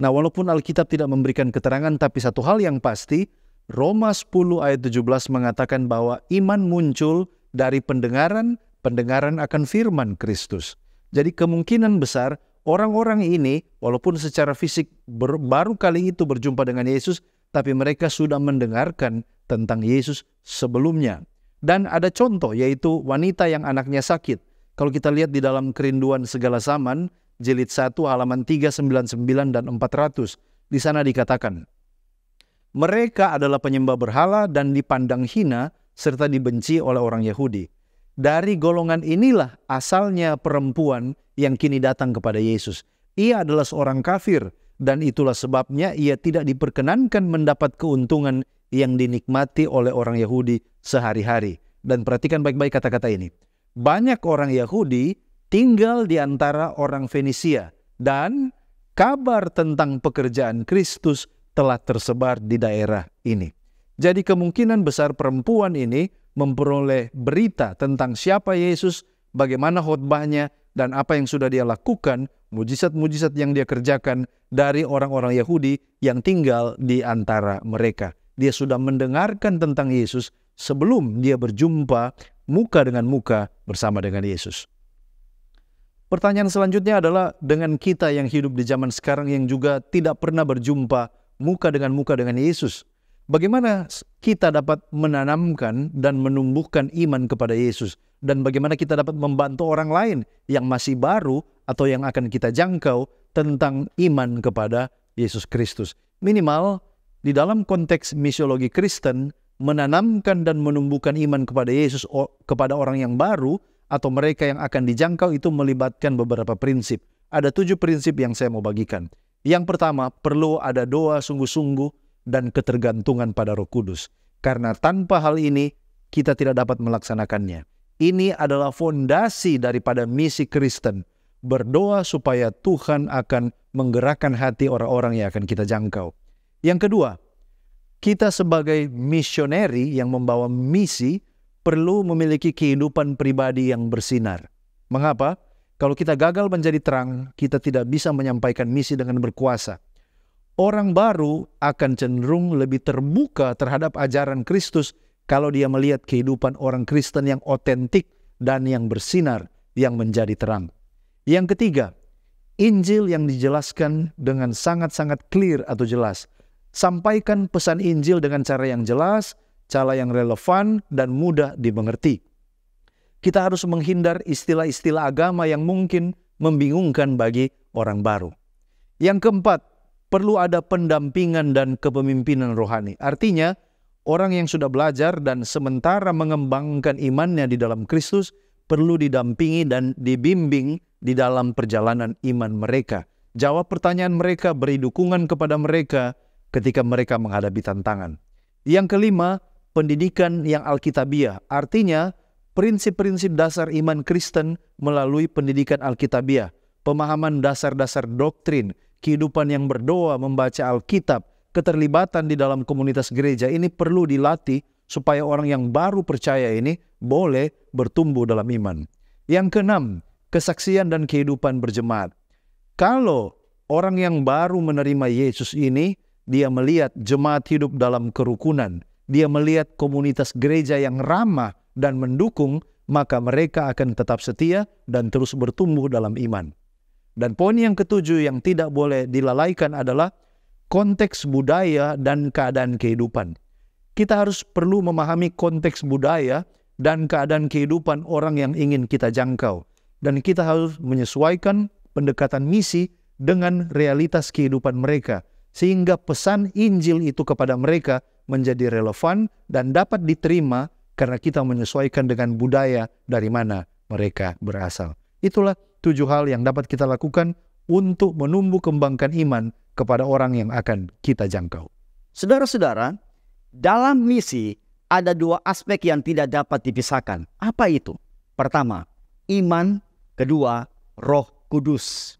Nah, walaupun Alkitab tidak memberikan keterangan, tapi satu hal yang pasti, Roma 10 ayat 17 mengatakan bahwa iman muncul dari pendengaran akan firman Kristus. Jadi kemungkinan besar orang-orang ini, walaupun secara fisik baru kali itu berjumpa dengan Yesus, tapi mereka sudah mendengarkan tentang Yesus sebelumnya. Dan ada contoh, yaitu wanita yang anaknya sakit. Kalau kita lihat di dalam Kerinduan Segala Zaman, jilid 1 halaman 399 dan 400, di sana dikatakan, mereka adalah penyembah berhala dan dipandang hina serta dibenci oleh orang Yahudi. Dari golongan inilah asalnya perempuan yang kini datang kepada Yesus. Ia adalah seorang kafir, dan itulah sebabnya ia tidak diperkenankan mendapat keuntungan yang dinikmati oleh orang Yahudi sehari-hari. Dan perhatikan baik-baik kata-kata ini. Banyak orang Yahudi tinggal di antara orang Fenisia, dan kabar tentang pekerjaan Kristus telah tersebar di daerah ini. Jadi kemungkinan besar perempuan ini memperoleh berita tentang siapa Yesus, bagaimana khotbahnya, dan apa yang sudah dia lakukan, mujizat-mujizat yang dia kerjakan dari orang-orang Yahudi yang tinggal di antara mereka. Dia sudah mendengarkan tentang Yesus sebelum dia berjumpa muka dengan muka bersama dengan Yesus. Pertanyaan selanjutnya adalah dengan kita yang hidup di zaman sekarang yang juga tidak pernah berjumpa muka dengan Yesus. Bagaimana kita dapat menanamkan dan menumbuhkan iman kepada Yesus? Dan bagaimana kita dapat membantu orang lain yang masih baru atau yang akan kita jangkau tentang iman kepada Yesus Kristus. Minimal di dalam konteks misiologi Kristen, menanamkan dan menumbuhkan iman kepada Yesus kepada orang yang baru atau mereka yang akan dijangkau itu melibatkan beberapa prinsip. Ada 7 prinsip yang saya mau bagikan. Yang pertama, perlu ada doa sungguh-sungguh dan ketergantungan pada Roh Kudus. Karena tanpa hal ini, kita tidak dapat melaksanakannya. Ini adalah fondasi daripada misi Kristen. Berdoa supaya Tuhan akan menggerakkan hati orang-orang yang akan kita jangkau. Yang kedua, kita sebagai misioneri yang membawa misi perlu memiliki kehidupan pribadi yang bersinar. Mengapa? Kalau kita gagal menjadi terang, kita tidak bisa menyampaikan misi dengan berkuasa. Orang baru akan cenderung lebih terbuka terhadap ajaran Kristus kalau dia melihat kehidupan orang Kristen yang otentik dan yang bersinar, yang menjadi terang. Yang ketiga, Injil yang dijelaskan dengan sangat-sangat clear atau jelas. Sampaikan pesan Injil dengan cara yang jelas, cara yang relevan, dan mudah dimengerti. Kita harus menghindar istilah-istilah agama yang mungkin membingungkan bagi orang baru. Yang keempat, perlu ada pendampingan dan kepemimpinan rohani. Artinya, orang yang sudah belajar dan sementara mengembangkan imannya di dalam Kristus perlu didampingi dan dibimbing di dalam perjalanan iman mereka. Jawab pertanyaan mereka, beri dukungan kepada mereka ketika mereka menghadapi tantangan. Yang kelima, pendidikan yang alkitabiah. Artinya, prinsip-prinsip dasar iman Kristen melalui pendidikan alkitabiah. Pemahaman dasar-dasar doktrin, kehidupan yang berdoa, membaca Alkitab, keterlibatan di dalam komunitas gereja ini perlu dilatih supaya orang yang baru percaya ini boleh bertumbuh dalam iman. Yang keenam, kesaksian dan kehidupan berjemaat. Kalau orang yang baru menerima Yesus ini, dia melihat jemaat hidup dalam kerukunan, dia melihat komunitas gereja yang ramah dan mendukung, maka mereka akan tetap setia dan terus bertumbuh dalam iman. Dan poin yang ketujuh yang tidak boleh dilalaikan adalah konteks budaya dan keadaan kehidupan. Kita harus perlu memahami konteks budaya dan keadaan kehidupan orang yang ingin kita jangkau. Dan kita harus menyesuaikan pendekatan misi dengan realitas kehidupan mereka. Sehingga pesan Injil itu kepada mereka menjadi relevan dan dapat diterima karena kita menyesuaikan dengan budaya dari mana mereka berasal. Itulah 7 hal yang dapat kita lakukan untuk menumbuh kembangkan iman kepada orang yang akan kita jangkau. Saudara-saudara, dalam misi ada 2 aspek yang tidak dapat dipisahkan. Apa itu? Pertama, iman. Kedua, Roh Kudus.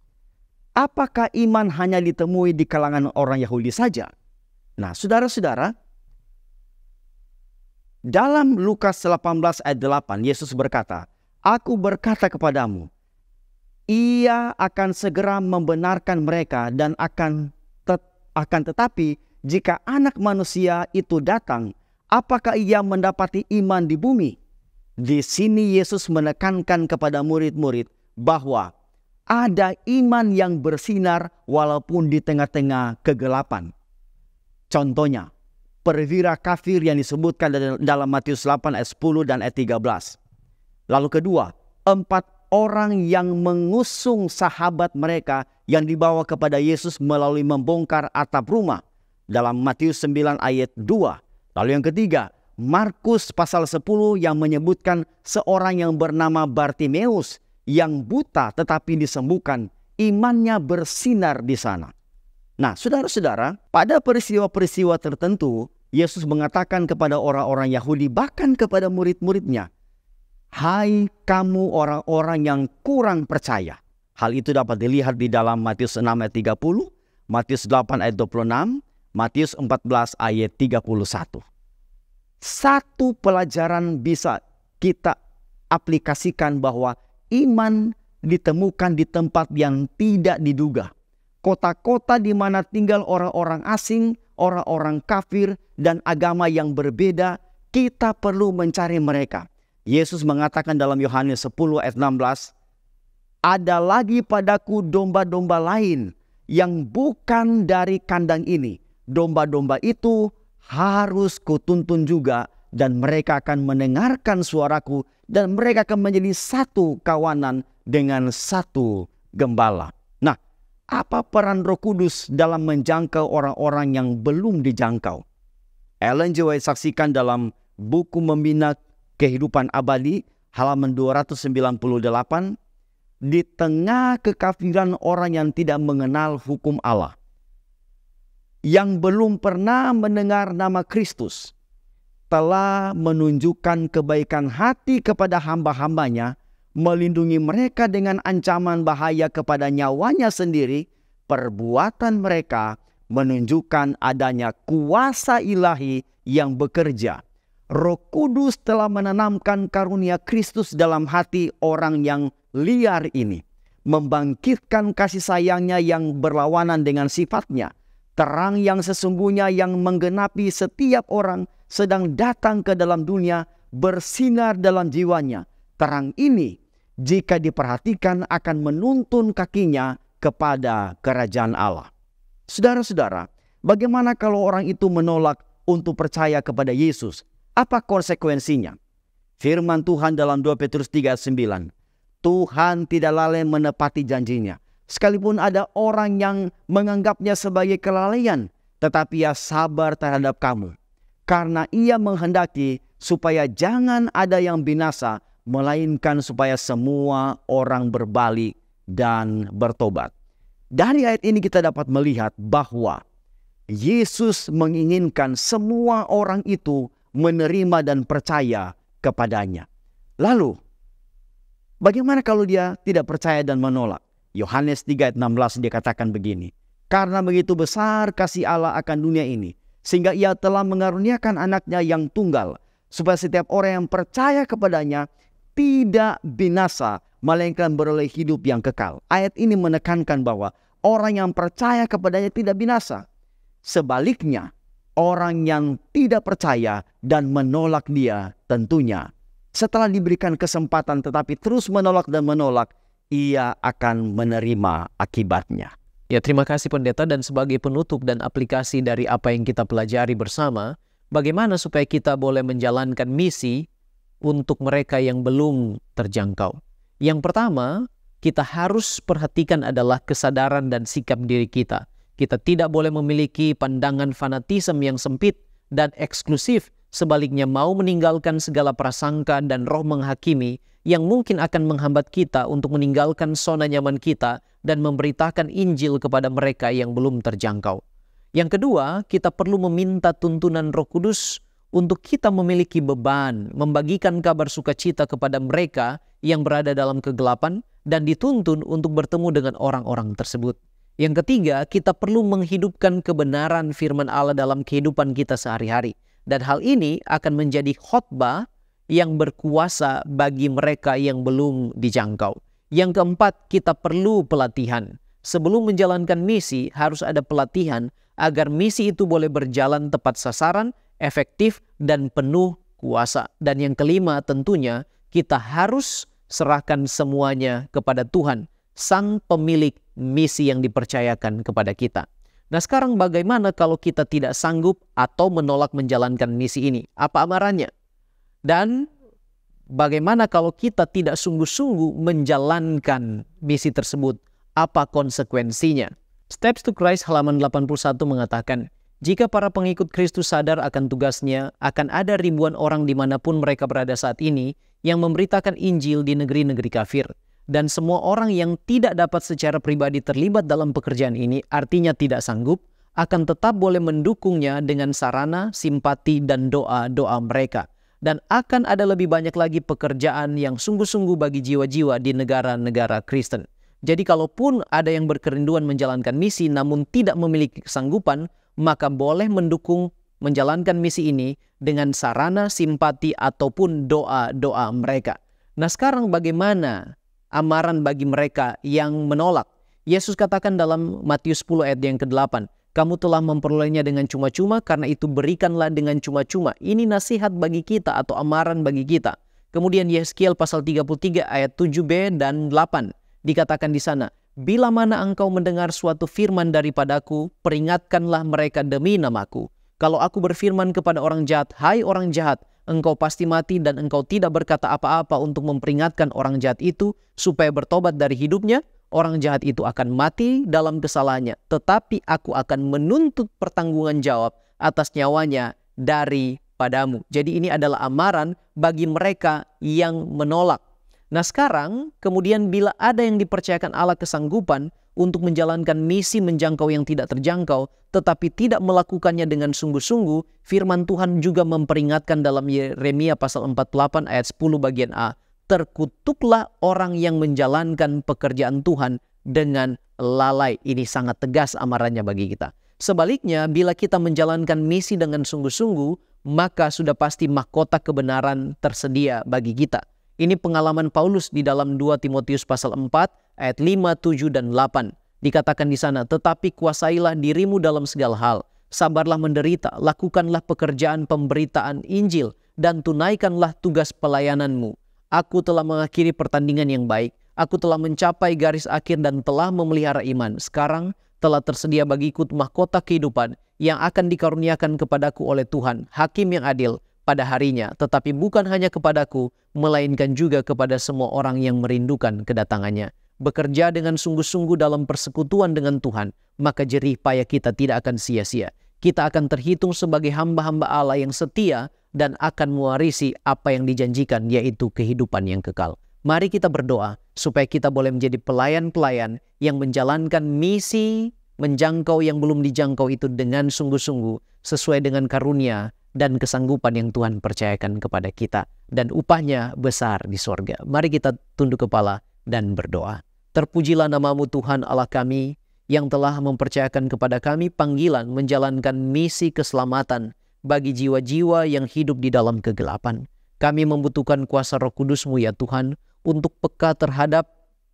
Apakah iman hanya ditemui di kalangan orang Yahudi saja? Nah, saudara-saudara, dalam Lukas 18 ayat 8, Yesus berkata, "Aku berkata kepadamu, Ia akan segera membenarkan mereka dan akan tetapi jika Anak Manusia itu datang, apakah Ia mendapati iman di bumi?" Di sini Yesus menekankan kepada murid-murid bahwa ada iman yang bersinar walaupun di tengah-tengah kegelapan. Contohnya, perwira kafir yang disebutkan dalam Matius 8 ayat 10 dan ayat 13. Lalu kedua, 4 orang yang mengusung sahabat mereka yang dibawa kepada Yesus melalui membongkar atap rumah dalam Matius 9 ayat 2. Lalu yang ketiga, Markus pasal 10 yang menyebutkan seorang yang bernama Bartimeus yang buta tetapi disembuhkan, imannya bersinar di sana. Nah, saudara-saudara, pada peristiwa-peristiwa tertentu, Yesus mengatakan kepada orang-orang Yahudi, bahkan kepada murid-muridnya, "Hai kamu orang-orang yang kurang percaya." Hal itu dapat dilihat di dalam Matius 6 ayat 30, Matius 8 ayat 26, Matius 14 ayat 31. Satu pelajaran bisa kita aplikasikan bahwa iman ditemukan di tempat yang tidak diduga. Kota-kota di mana tinggal orang-orang asing, orang-orang kafir, dan agama yang berbeda, kita perlu mencari mereka. Yesus mengatakan dalam Yohanes 10 ayat 16, "Ada lagi padaku domba-domba lain yang bukan dari kandang ini. Domba-domba itu harus kutuntun juga, dan mereka akan mendengarkan suaraku, dan mereka akan menjadi satu kawanan dengan satu gembala. Nah, apa peran Roh Kudus dalam menjangkau orang-orang yang belum dijangkau? Ellen G. White saksikan dalam buku Membina Kehidupan Abadi, halaman 298, di tengah kekafiran orang yang tidak mengenal hukum Allah, yang belum pernah mendengar nama Kristus, telah menunjukkan kebaikan hati kepada hamba-hambanya, melindungi mereka dengan ancaman bahaya kepada nyawanya sendiri. Perbuatan mereka menunjukkan adanya kuasa ilahi yang bekerja. Roh Kudus telah menanamkan karunia Kristus dalam hati orang yang liar ini, membangkitkan kasih sayangnya yang berlawanan dengan sifatnya. Terang yang sesungguhnya yang menggenapi setiap orang sedang datang ke dalam dunia, bersinar dalam jiwanya. Terang ini, jika diperhatikan, akan menuntun kakinya kepada kerajaan Allah. Saudara-saudara, bagaimana kalau orang itu menolak untuk percaya kepada Yesus? Apa konsekuensinya? Firman Tuhan dalam 2 Petrus 3:9. Tuhan tidak lalai menepati janjinya. Sekalipun ada orang yang menganggapnya sebagai kelalaian, tetapi ia sabar terhadap kamu, karena ia menghendaki supaya jangan ada yang binasa, melainkan supaya semua orang berbalik dan bertobat. Dari ayat ini kita dapat melihat bahwa Yesus menginginkan semua orang itu menerima dan percaya kepadanya. Lalu, bagaimana kalau dia tidak percaya dan menolak? Yohanes 3 ayat 16 dikatakan begini. Karena begitu besar kasih Allah akan dunia ini, sehingga ia telah mengaruniakan anaknya yang tunggal, supaya setiap orang yang percaya kepadanya tidak binasa, melainkan beroleh hidup yang kekal. Ayat ini menekankan bahwa orang yang percaya kepadanya tidak binasa. Sebaliknya, orang yang tidak percaya dan menolak dia tentunya, setelah diberikan kesempatan tetapi terus menolak dan menolak, ia akan menerima akibatnya. Ya, terima kasih pendeta, dan sebagai penutup dan aplikasi dari apa yang kita pelajari bersama, bagaimana supaya kita boleh menjalankan misi untuk mereka yang belum terjangkau. Yang pertama, kita harus perhatikan adalah kesadaran dan sikap diri kita. Kita tidak boleh memiliki pandangan fanatisme yang sempit dan eksklusif, sebaliknya mau meninggalkan segala prasangka dan roh menghakimi yang mungkin akan menghambat kita untuk meninggalkan zona nyaman kita dan memberitakan Injil kepada mereka yang belum terjangkau. Yang kedua, kita perlu meminta tuntunan Roh Kudus untuk kita memiliki beban, membagikan kabar sukacita kepada mereka yang berada dalam kegelapan dan dituntun untuk bertemu dengan orang-orang tersebut. Yang ketiga, kita perlu menghidupkan kebenaran firman Allah dalam kehidupan kita sehari-hari. Dan hal ini akan menjadi khotbah yang berkuasa bagi mereka yang belum dijangkau. Yang keempat, kita perlu pelatihan. Sebelum menjalankan misi, harus ada pelatihan agar misi itu boleh berjalan tepat sasaran, efektif, dan penuh kuasa. Dan yang kelima, tentunya kita harus serahkan semuanya kepada Tuhan, Sang pemilik misi yang dipercayakan kepada kita. Nah, sekarang bagaimana kalau kita tidak sanggup atau menolak menjalankan misi ini? Apa amarannya? Dan bagaimana kalau kita tidak sungguh-sungguh menjalankan misi tersebut? Apa konsekuensinya? Steps to Christ halaman 81 mengatakan, jika para pengikut Kristus sadar akan tugasnya, akan ada ribuan orang dimanapun mereka berada saat ini yang memberitakan Injil di negeri-negeri kafir. Dan semua orang yang tidak dapat secara pribadi terlibat dalam pekerjaan ini, artinya tidak sanggup, akan tetap boleh mendukungnya dengan sarana, simpati, dan doa-doa mereka. Dan akan ada lebih banyak lagi pekerjaan yang sungguh-sungguh bagi jiwa-jiwa di negara-negara Kristen. Jadi kalaupun ada yang berkerinduan menjalankan misi namun tidak memiliki kesanggupan, maka boleh mendukung menjalankan misi ini dengan sarana, simpati, ataupun doa-doa mereka. Nah, sekarang bagaimana amaran bagi mereka yang menolak? Yesus katakan dalam Matius 10 ayat yang ke-8, kamu telah memperolehnya dengan cuma-cuma, karena itu berikanlah dengan cuma-cuma. Ini nasihat bagi kita atau amaran bagi kita. Kemudian Yeskiel pasal 33 ayat 7b dan 8 dikatakan di sana, bila mana engkau mendengar suatu firman daripadaku, peringatkanlah mereka demi namaku. Kalau aku berfirman kepada orang jahat, hai orang jahat, engkau pasti mati, dan engkau tidak berkata apa-apa untuk memperingatkan orang jahat itu supaya bertobat dari hidupnya, orang jahat itu akan mati dalam kesalahannya. Tetapi aku akan menuntut pertanggungan jawab atas nyawanya daripadamu. Jadi ini adalah amaran bagi mereka yang menolak. Nah sekarang, kemudian bila ada yang dipercayakan Allah kesanggupan untuk menjalankan misi menjangkau yang tidak terjangkau, tetapi tidak melakukannya dengan sungguh-sungguh, firman Tuhan juga memperingatkan dalam Yeremia pasal 48 ayat 10 bagian A, terkutuklah orang yang menjalankan pekerjaan Tuhan dengan lalai. Ini sangat tegas amarannya bagi kita. Sebaliknya, bila kita menjalankan misi dengan sungguh-sungguh, maka sudah pasti mahkota kebenaran tersedia bagi kita. Ini pengalaman Paulus di dalam 2 Timotius pasal 4 ayat 5, 7, dan 8. Dikatakan di sana, tetapi kuasailah dirimu dalam segala hal. Sabarlah menderita, lakukanlah pekerjaan pemberitaan Injil, dan tunaikanlah tugas pelayananmu. Aku telah mengakhiri pertandingan yang baik. Aku telah mencapai garis akhir dan telah memelihara iman. Sekarang telah tersedia bagiku mahkota kehidupan yang akan dikaruniakan kepadaku oleh Tuhan, Hakim yang adil, pada harinya, tetapi bukan hanya kepadaku, melainkan juga kepada semua orang yang merindukan kedatangannya. Bekerja dengan sungguh-sungguh dalam persekutuan dengan Tuhan, maka jerih payah kita tidak akan sia-sia. Kita akan terhitung sebagai hamba-hamba Allah yang setia dan akan mewarisi apa yang dijanjikan, yaitu kehidupan yang kekal. Mari kita berdoa supaya kita boleh menjadi pelayan-pelayan yang menjalankan misi menjangkau yang belum dijangkau itu dengan sungguh-sungguh, sesuai dengan karunia dan kesanggupan yang Tuhan percayakan kepada kita, dan upahnya besar di sorga. Mari kita tunduk kepala dan berdoa. Terpujilah namamu Tuhan Allah kami, yang telah mempercayakan kepada kami panggilan menjalankan misi keselamatan bagi jiwa-jiwa yang hidup di dalam kegelapan. Kami membutuhkan kuasa Roh Kudus-Mu ya Tuhan, untuk peka terhadap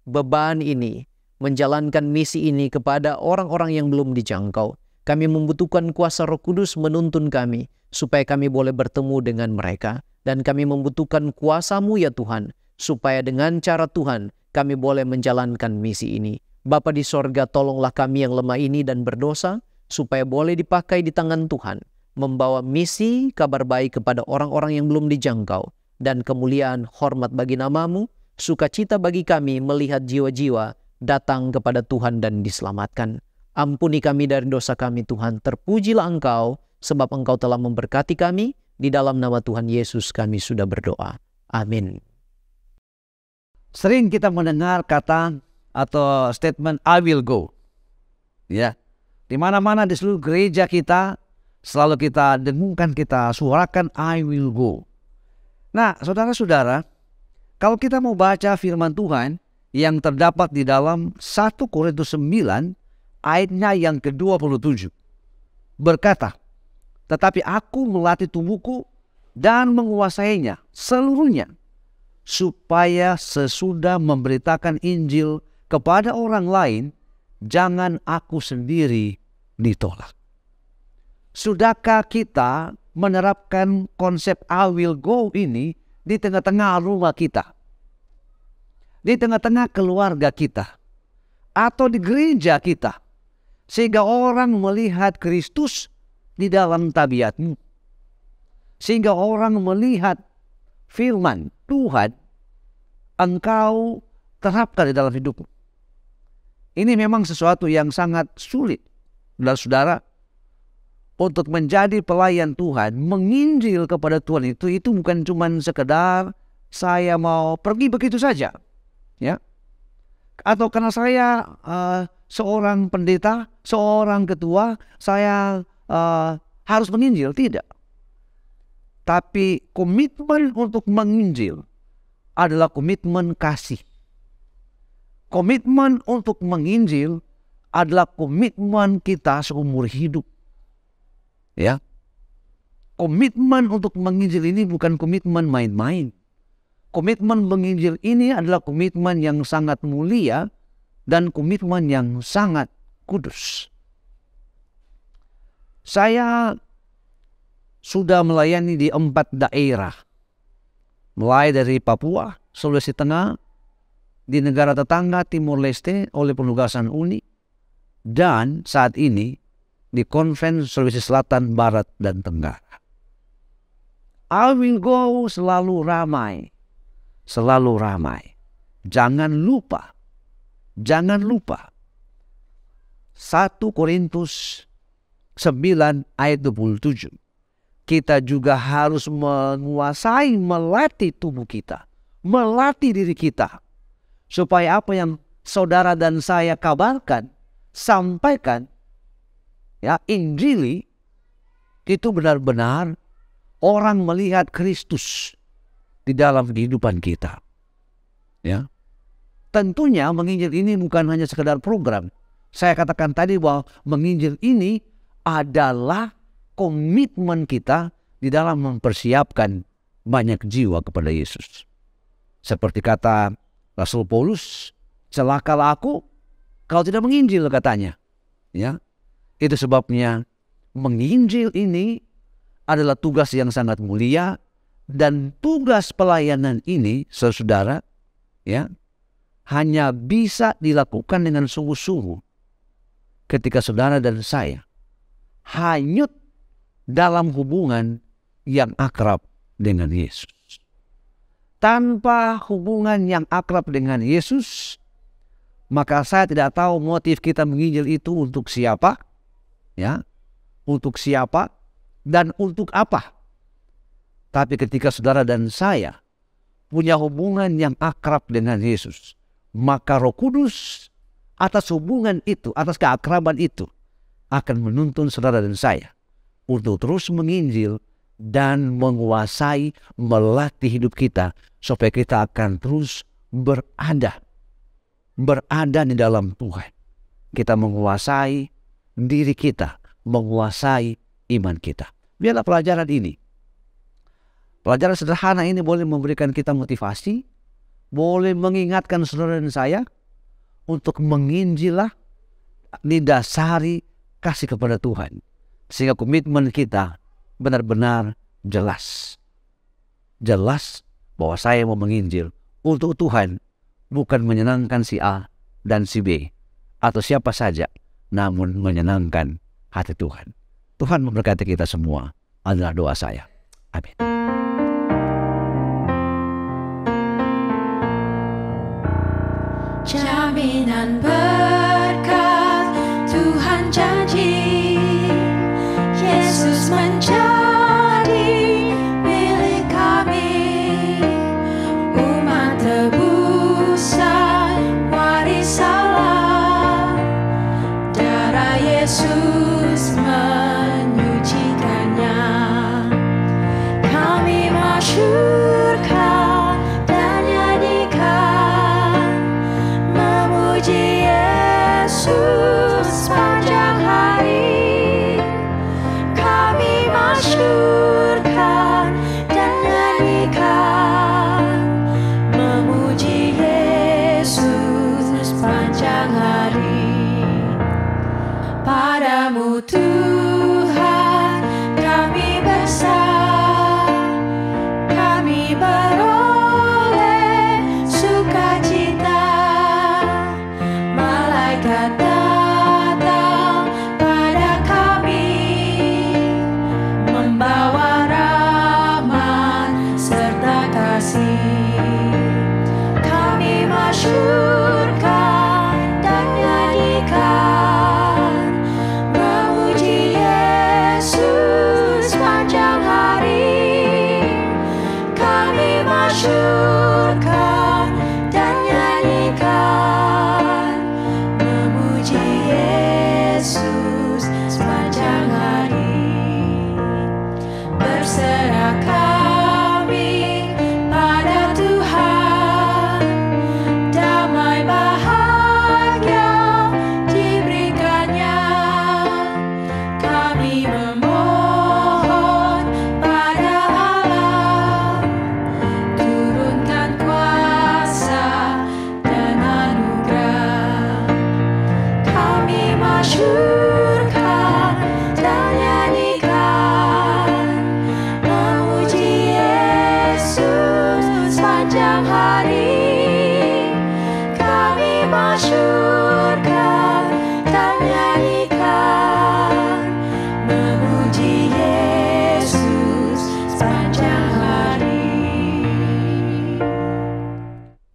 beban ini, menjalankan misi ini kepada orang-orang yang belum dijangkau. Kami membutuhkan kuasa Roh Kudus menuntun kami, supaya kami boleh bertemu dengan mereka. Dan kami membutuhkan kuasa-Mu ya Tuhan, supaya dengan cara Tuhan kami boleh menjalankan misi ini. Bapa di sorga, tolonglah kami yang lemah ini dan berdosa, supaya boleh dipakai di tangan Tuhan, membawa misi kabar baik kepada orang-orang yang belum dijangkau, dan kemuliaan hormat bagi nama-Mu, sukacita bagi kami melihat jiwa-jiwa datang kepada Tuhan dan diselamatkan. Ampuni kami dari dosa kami Tuhan, terpujilah Engkau, sebab Engkau telah memberkati kami. Di dalam nama Tuhan Yesus kami sudah berdoa. Amin. Sering kita mendengar kata atau statement I will go. Ya. Di mana-mana di seluruh gereja kita selalu kita dengungkan, kita suarakan I will go. Nah, saudara-saudara, kalau kita mau baca firman Tuhan yang terdapat di dalam 1 Korintus 9 ayatnya yang ke-27 berkata, tetapi aku melatih tubuhku dan menguasainya seluruhnya, supaya sesudah memberitakan Injil kepada orang lain, jangan aku sendiri ditolak. Sudahkah kita menerapkan konsep I will go ini di tengah-tengah rumah kita, di tengah-tengah keluarga kita, atau di gereja kita, sehingga orang melihat Kristus di dalam tabiatmu, sehingga orang melihat firman Tuhan engkau terapkan di dalam hidupmu. Ini memang sesuatu yang sangat sulit, saudara-saudara. Untuk menjadi pelayan Tuhan, menginjil kepada Tuhan itu bukan cuma sekedar saya mau pergi begitu saja, ya. Atau karena saya seorang pendeta, seorang ketua, saya harus menginjil, tidak. Tapi komitmen untuk menginjil adalah komitmen kasih. Komitmen untuk menginjil adalah komitmen kita seumur hidup. Ya, komitmen untuk menginjil ini bukan komitmen main-main. Komitmen menginjil ini adalah komitmen yang sangat mulia dan komitmen yang sangat kudus. Saya sudah melayani di 4 daerah, mulai dari Papua, Sulawesi Tengah, di negara tetangga Timor Leste oleh penugasan UNI, dan saat ini di Konven Sulawesi Selatan, Barat, dan Tenggara. I will go selalu ramai. Selalu ramai. Jangan lupa. 1 Korintus 9 ayat 27. Kita juga harus menguasai, melatih tubuh kita. Melatih diri kita. Supaya apa yang saudara dan saya kabarkan, sampaikan, ya, Injili, itu benar-benar orang melihat Kristus di dalam kehidupan kita. Ya. Tentunya menginjil ini bukan hanya sekedar program. Saya katakan tadi bahwa menginjil ini adalah komitmen kita di dalam mempersiapkan banyak jiwa kepada Yesus. Seperti kata Rasul Paulus, celakalah aku kalau tidak menginjil, katanya. Ya. Itu sebabnya menginjil ini adalah tugas yang sangat mulia, dan tugas pelayanan ini, saudara, ya, hanya bisa dilakukan dengan sungguh-sungguh ketika saudara dan saya hanyut dalam hubungan yang akrab dengan Yesus. Tanpa hubungan yang akrab dengan Yesus, maka saya tidak tahu motif kita menginjil itu untuk siapa, ya, untuk siapa dan untuk apa. Tapi ketika saudara dan saya punya hubungan yang akrab dengan Yesus, maka Roh Kudus atas hubungan itu, atas keakraban itu, akan menuntun saudara dan saya untuk terus menginjil dan menguasai, melatih hidup kita, supaya kita akan terus berada di dalam Tuhan. Kita menguasai diri kita, menguasai iman kita. Biarlah pelajaran ini, pelajaran sederhana ini boleh memberikan kita motivasi, boleh mengingatkan saudara dan saya untuk menginjilah, didasari kasih kepada Tuhan. Sehingga komitmen kita benar-benar jelas. Jelas bahwa saya mau menginjil untuk Tuhan, bukan menyenangkan si A dan si B atau siapa saja, namun menyenangkan hati Tuhan. Tuhan memberkati kita semua, adalah doa saya. Amin. Jaminan berkat Tuhan janji, Yesus menjadi milik kami, umat tebusan waris Allah, darah Yesus menyucikannya. Kami masyurkan dan nyanyikan, memuji Yesus sepanjang hari. Kami masyurkan dan nyanyikan, memuji Yesus sepanjang hari. Padamu Tuhan kami bersah, kami beroleh sukacita. Malaikat datang pada kami, membawa rahmat serta kasih. Kami masyurkan dan nyanyikan, memuji Yesus sepanjang hari. Kami masyurkan dan nyanyikan, memuji Yesus sepanjang hari. Berserah kami pada Tuhan, damai bahagia diberikannya. Kami memohon pada Allah, turunkan kuasa dan anugerah. Kami masyurkan dan nyanyikan, memuji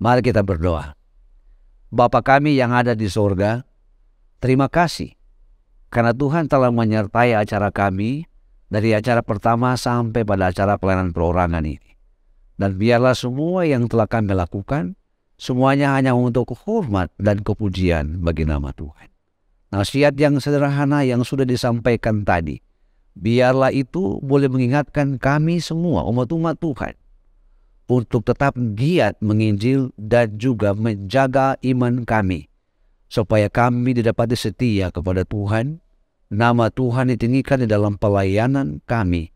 Mari kita berdoa. Bapa kami yang ada di sorga, terima kasih karena Tuhan telah menyertai acara kami dari acara pertama sampai pada acara pelayanan perorangan ini. Dan biarlah semua yang telah kami lakukan, semuanya hanya untuk hormat dan kepujian bagi nama Tuhan. Nasihat yang sederhana yang sudah disampaikan tadi, biarlah itu boleh mengingatkan kami semua umat-umat Tuhan untuk tetap giat menginjil dan juga menjaga iman kami, supaya kami didapati setia kepada Tuhan, nama Tuhan ditinggikan di dalam pelayanan kami,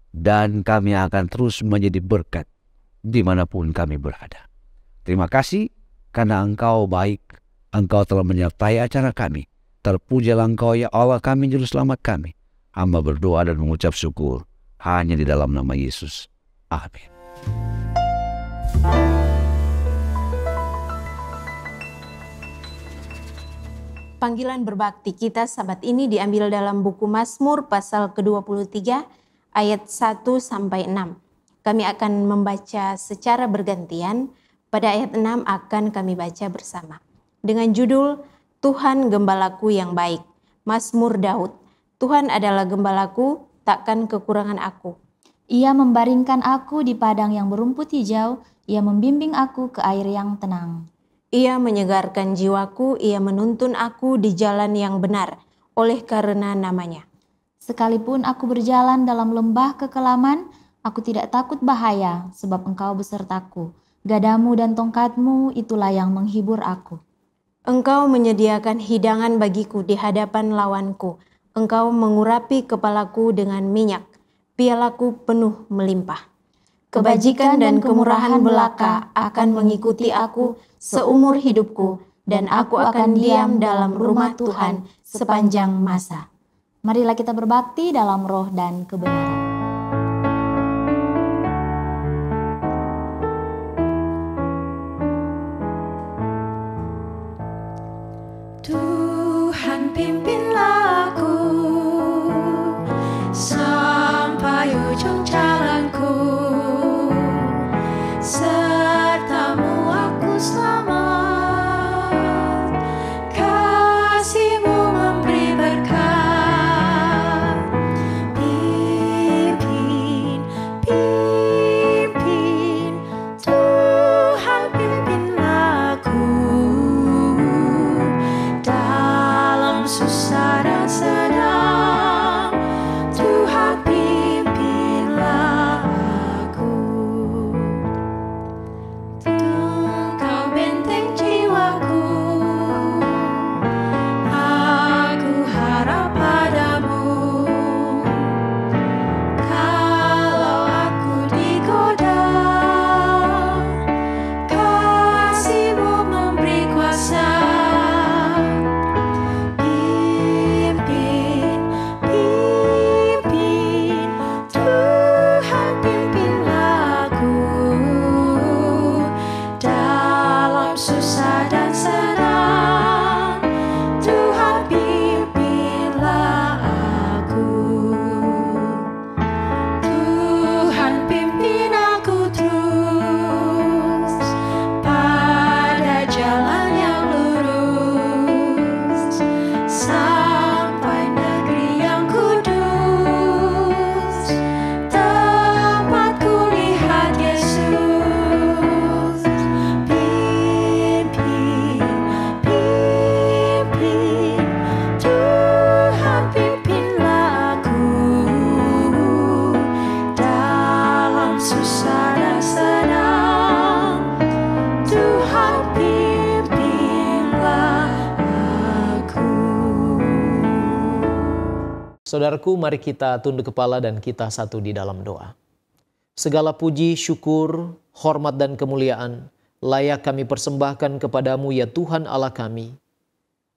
dan kami akan terus menjadi berkat dimanapun kami berada. Terima kasih karena Engkau baik, Engkau telah menyertai acara kami. Terpujilah Engkau ya Allah kami, Juru Selamat kami. Hamba berdoa dan mengucap syukur hanya di dalam nama Yesus. Amin. Panggilan berbakti kita sahabat ini diambil dalam buku Mazmur pasal ke-23 ayat 1-6. Kami akan membaca secara bergantian. Pada ayat 6 akan kami baca bersama. Dengan judul Tuhan Gembalaku yang baik. Mazmur Daud. Tuhan adalah gembalaku, takkan kekurangan aku. Ia membaringkan aku di padang yang berumput hijau, ia membimbing aku ke air yang tenang. Ia menyegarkan jiwaku, ia menuntun aku di jalan yang benar, oleh karena namanya. Sekalipun aku berjalan dalam lembah kekelaman, aku tidak takut bahaya, sebab Engkau besertaku. Gadamu dan tongkatmu itulah yang menghibur aku. Engkau menyediakan hidangan bagiku di hadapan lawanku. Engkau mengurapi kepalaku dengan minyak, pialaku penuh melimpah. Kebajikan dan kemurahan belaka akan mengikuti aku seumur hidupku, dan aku akan diam dalam rumah Tuhan sepanjang masa. Marilah kita berbakti dalam roh dan kebenaran. Tuhan pimpinlah aku sampai ujung jalanku, sertamu aku selamat, kasih-Mu memberi berkat. Pimpin, pimpin, Tuhan pimpinlah aku dalam susah dan senang. Tuhan pimpinlah aku. Engkau benteng jiwaku, aku harap padamu. Kalau aku digoda, kasih-Mu memberi kuasa. Pimpin, pimpin, Tuhan pimpinlah aku dalam susah dan senang. Tuhan pimpinlah aku. Tuhan pimpin aku terus pada jalan yang lurus, sampai negeri yang kudus, tempat kulihat Yesus. Pimpin, pimpin, Tuhan pimpinlah aku dalam susah dan senang. Tuhan pimpinlah aku. Saudaraku, mari kita tunduk kepala dan kita satu di dalam doa. Segala puji, syukur, hormat dan kemuliaan layak kami persembahkan kepadamu ya Tuhan Allah kami.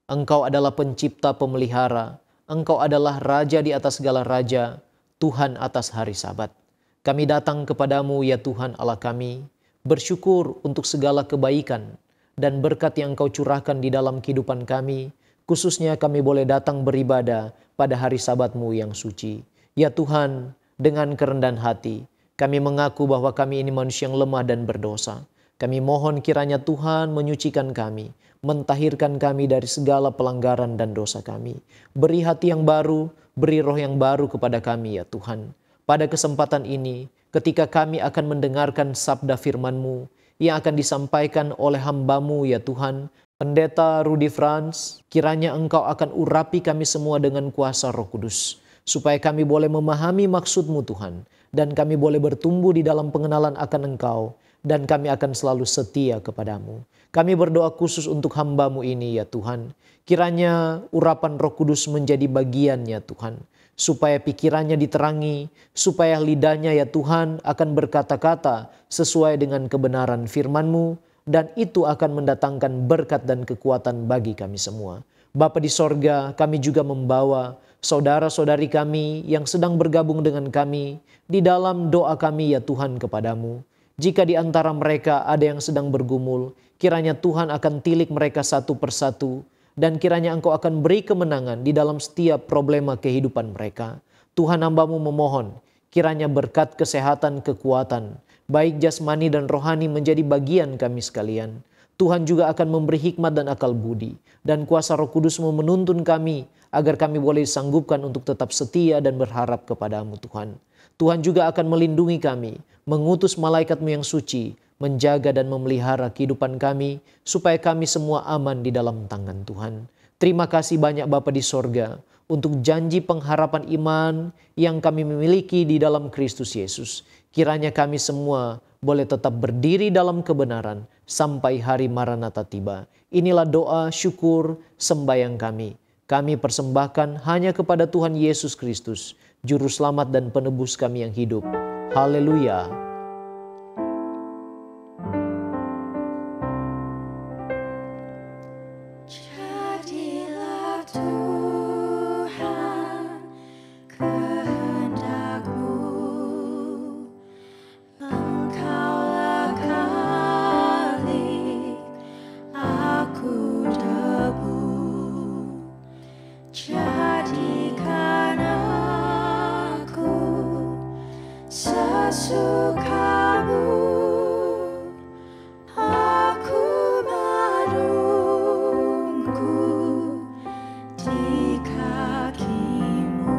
Engkau adalah pencipta pemelihara, Engkau adalah Raja di atas segala raja, Tuhan atas hari Sabat. Kami datang kepadamu ya Tuhan Allah kami, bersyukur untuk segala kebaikan dan berkat yang Engkau curahkan di dalam kehidupan kami, khususnya kami boleh datang beribadah pada hari Sabat-Mu yang suci. Ya Tuhan, dengan kerendahan hati, kami mengaku bahwa kami ini manusia yang lemah dan berdosa. Kami mohon kiranya Tuhan menyucikan kami, mentahirkan kami dari segala pelanggaran dan dosa kami. Beri hati yang baru, beri roh yang baru kepada kami ya Tuhan. Pada kesempatan ini, ketika kami akan mendengarkan sabda firman-Mu yang akan disampaikan oleh hamba-Mu ya Tuhan, Pendeta Rudy Franz, kiranya Engkau akan urapi kami semua dengan kuasa Roh Kudus, supaya kami boleh memahami maksud-Mu Tuhan, dan kami boleh bertumbuh di dalam pengenalan akan Engkau, dan kami akan selalu setia kepadamu. Kami berdoa khusus untuk hamba-Mu ini ya Tuhan. Kiranya urapan Roh Kudus menjadi bagiannya Tuhan. Supaya pikirannya diterangi, supaya lidahnya ya Tuhan akan berkata-kata sesuai dengan kebenaran firman-Mu. Dan itu akan mendatangkan berkat dan kekuatan bagi kami semua. Bapa di sorga, kami juga membawa saudara-saudari kami yang sedang bergabung dengan kami di dalam doa kami ya Tuhan kepadamu. Jika di antara mereka ada yang sedang bergumul, kiranya Tuhan akan tilik mereka satu persatu, dan kiranya Engkau akan beri kemenangan di dalam setiap problema kehidupan mereka. Tuhan hamba-Mu memohon, kiranya berkat kesehatan, kekuatan, baik jasmani dan rohani menjadi bagian kami sekalian. Tuhan juga akan memberi hikmat dan akal budi, dan kuasa Roh Kudus-Mu menuntun kami, agar kami boleh disanggupkan untuk tetap setia dan berharap kepadamu Tuhan. Tuhan juga akan melindungi kami, mengutus malaikat-Mu yang suci, menjaga dan memelihara kehidupan kami, supaya kami semua aman di dalam tangan Tuhan. Terima kasih banyak Bapa di sorga, untuk janji pengharapan iman yang kami memiliki di dalam Kristus Yesus. Kiranya kami semua boleh tetap berdiri dalam kebenaran sampai hari Maranatha tiba. Inilah doa, syukur, sembahyang kami. Kami persembahkan hanya kepada Tuhan Yesus Kristus, Juru Selamat dan Penebus kami yang hidup. Haleluya. Jadilah Tuhan kehendak-Mu, Engkaulah Khalik, aku debu. Jadikan aku sesuka-Mu, aku menunggu di kaki-Mu.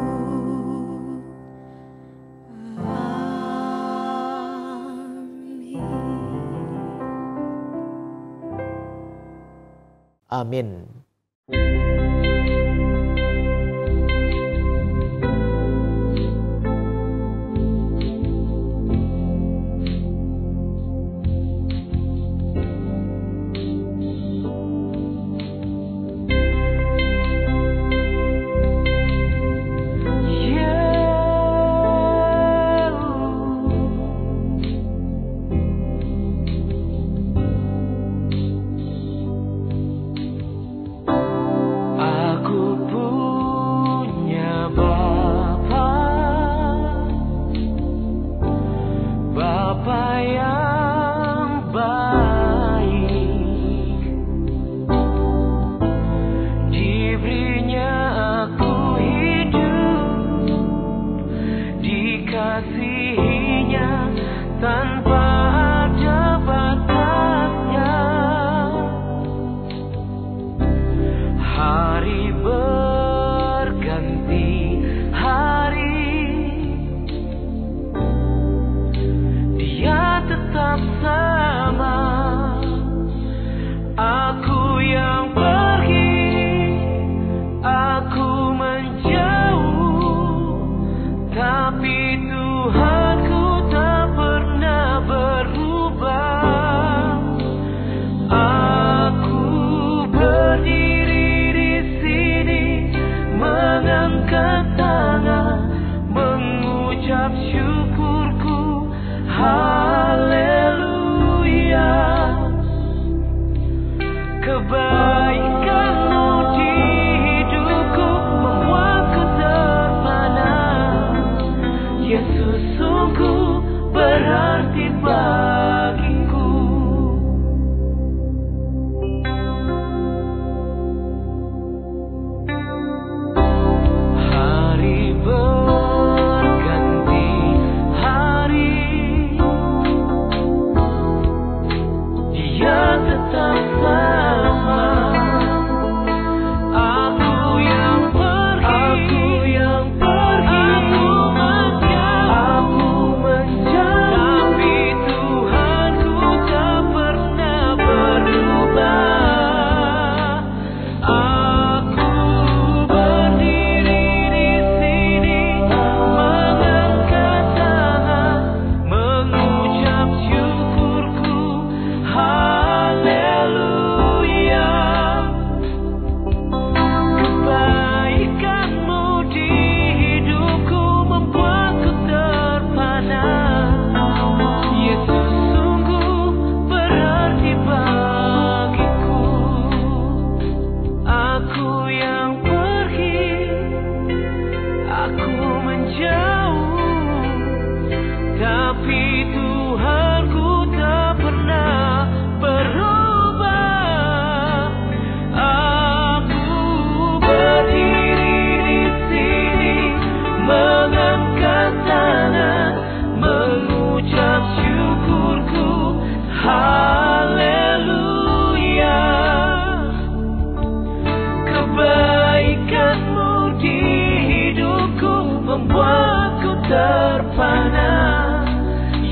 Amin.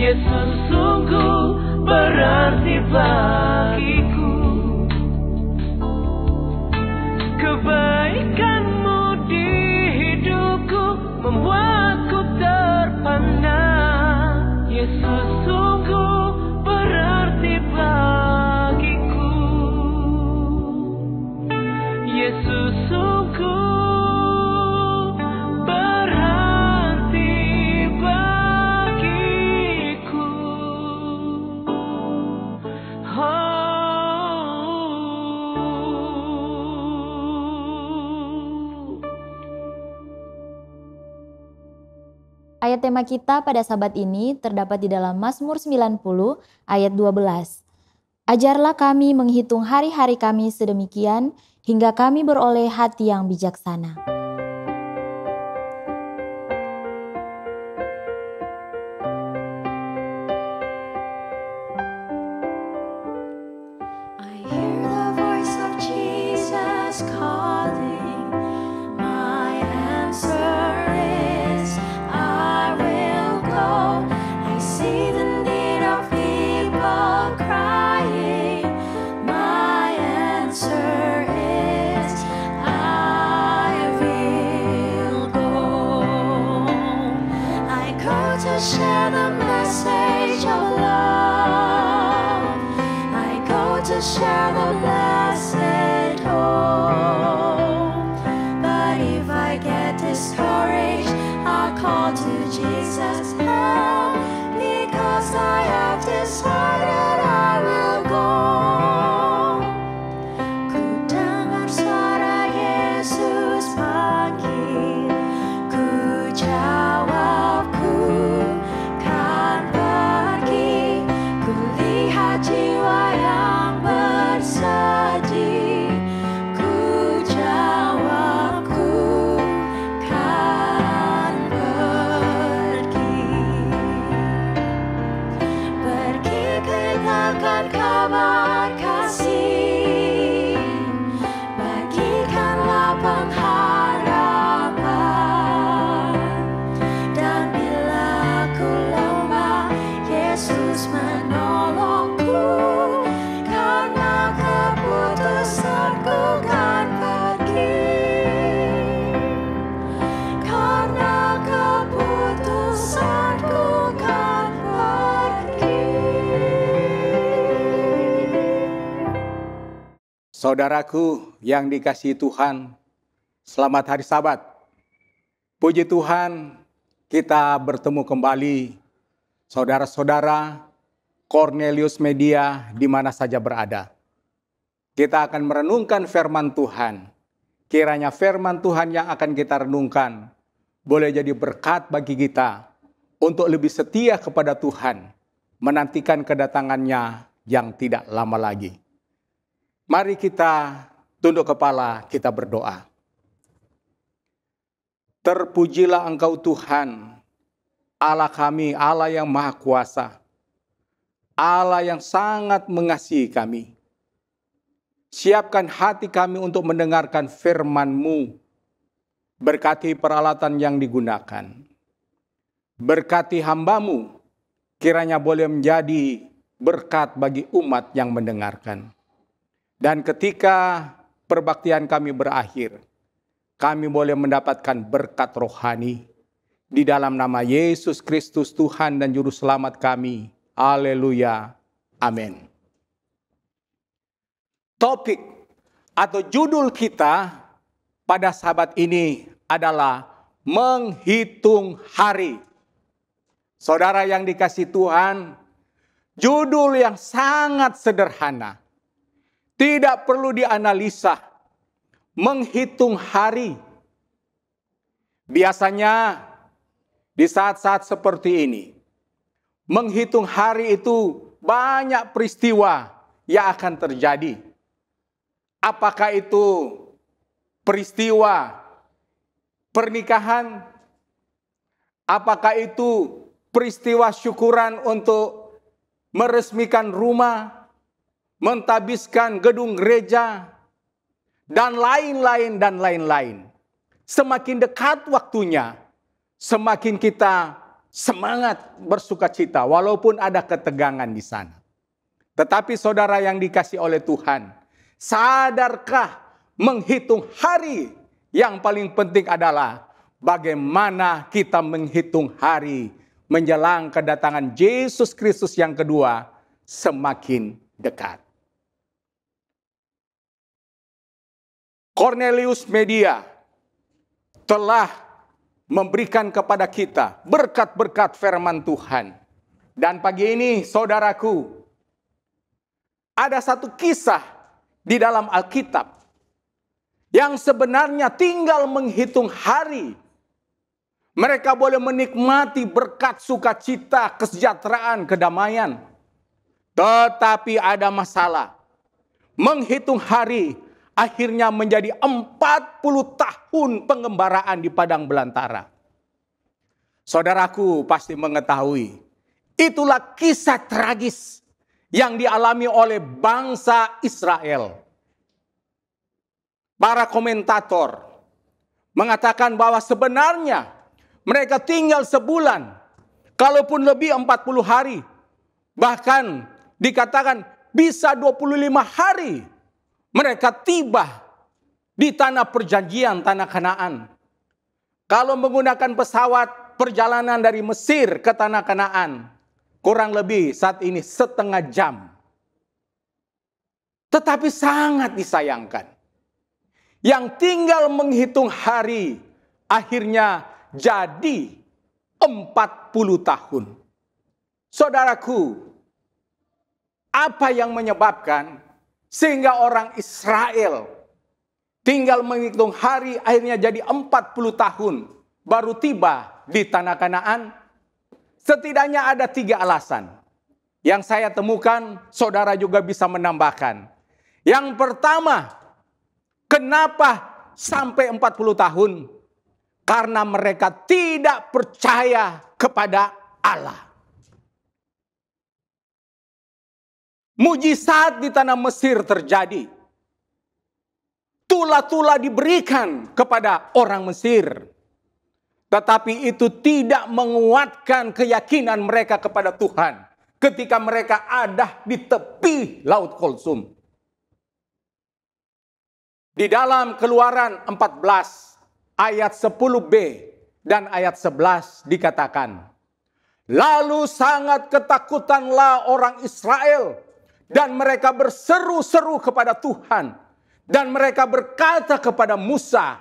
Yesus sungguh berarti bagiku. Kebaikan-Mu di hidupku membuatku terpana. Yesus sungguh berarti bagiku. Yesus sungguh berarti bagiku. Ayat tema kita pada sabat ini terdapat di dalam Mazmur 90 ayat 12. Ajarlah kami menghitung hari-hari kami sedemikian hingga kami beroleh hati yang bijaksana. I hear the voice of Jesus calling. My answer is, I will go. I see the need of people crying. My answer is, I will go. I go to share the message of love. I go to share the blessed hope. But if I get discouraged, I'll call to Jesus help, because I have decided I will go. Ku dengar suara Yesus panggil, ku jawab ku kan pergi. Ku lihat jiwa yang bersedih, ku jawab ku kan pergi. Pergi beritakan kabar kasih, bagikanlah pengharapan. Dan bila aku lemah, Yesus menolongku. Karena keputusanku kan pergi. Karena keputusanku kan pergi. Saudaraku yang dikasihi Tuhan, selamat hari Sabat. Puji Tuhan, kita bertemu kembali, saudara-saudara Cornelius Media di mana saja berada. Kita akan merenungkan firman Tuhan. Kiranya firman Tuhan yang akan kita renungkan boleh jadi berkat bagi kita untuk lebih setia kepada Tuhan, menantikan kedatangannya yang tidak lama lagi. Mari kita tunduk kepala, kita berdoa. Terpujilah Engkau Tuhan, Allah kami, Allah yang Maha Kuasa, Allah yang sangat mengasihi kami. Siapkan hati kami untuk mendengarkan firman-Mu. Berkati peralatan yang digunakan. Berkati hamba-Mu, kiranya boleh menjadi berkat bagi umat yang mendengarkan. Dan ketika perbaktian kami berakhir, kami boleh mendapatkan berkat rohani. Di dalam nama Yesus Kristus Tuhan dan Juru Selamat kami. Haleluya. Amin. Topik atau judul kita pada sabat ini adalah menghitung hari. Saudara yang dikasihi Tuhan, judul yang sangat sederhana. Tidak perlu dianalisa. Menghitung hari. Biasanya di saat-saat seperti ini, menghitung hari itu banyak peristiwa yang akan terjadi. Apakah itu peristiwa pernikahan? Apakah itu peristiwa syukuran untuk meresmikan rumah, mentabiskan gedung gereja, dan lain-lain dan lain-lain. Semakin dekat waktunya, semakin kita semangat bersukacita walaupun ada ketegangan di sana. Tetapi saudara yang dikasihi oleh Tuhan, sadarkah menghitung hari yang paling penting adalah bagaimana kita menghitung hari menjelang kedatangan Yesus Kristus yang kedua semakin dekat. Cornelius Media telah memberikan kepada kita berkat-berkat firman Tuhan. Dan pagi ini saudaraku, ada satu kisah di dalam Alkitab yang sebenarnya tinggal menghitung hari. Mereka boleh menikmati berkat sukacita, kesejahteraan, kedamaian. Tetapi ada masalah. Menghitung hari akhirnya menjadi 40 tahun pengembaraan di padang belantara. Saudaraku pasti mengetahui, itulah kisah tragis yang dialami oleh bangsa Israel. Para komentator mengatakan bahwa sebenarnya mereka tinggal sebulan, kalaupun lebih 40 hari. Bahkan dikatakan bisa 25 hari mereka tiba di tanah perjanjian, tanah Kanaan. Kalau menggunakan pesawat perjalanan dari Mesir ke tanah Kanaan, kurang lebih saat ini setengah jam. Tetapi sangat disayangkan, yang tinggal menghitung hari akhirnya jadi 40 tahun. Saudaraku, apa yang menyebabkan sehingga orang Israel tinggal menghitung hari akhirnya jadi 40 tahun baru tiba di tanah Kanaan? Setidaknya ada 3 alasan yang saya temukan, saudara juga bisa menambahkan. Yang pertama, kenapa sampai 40 tahun? Karena mereka tidak percaya kepada Allah. Mujizat di tanah Mesir terjadi. Tula-tula diberikan kepada orang Mesir. Tetapi itu tidak menguatkan keyakinan mereka kepada Tuhan ketika mereka ada di tepi Laut Kulsum. Di dalam Keluaran 14 ayat 10b dan ayat 11 dikatakan, lalu sangat ketakutanlah orang Israel dan mereka berseru-seru kepada Tuhan dan mereka berkata kepada Musa,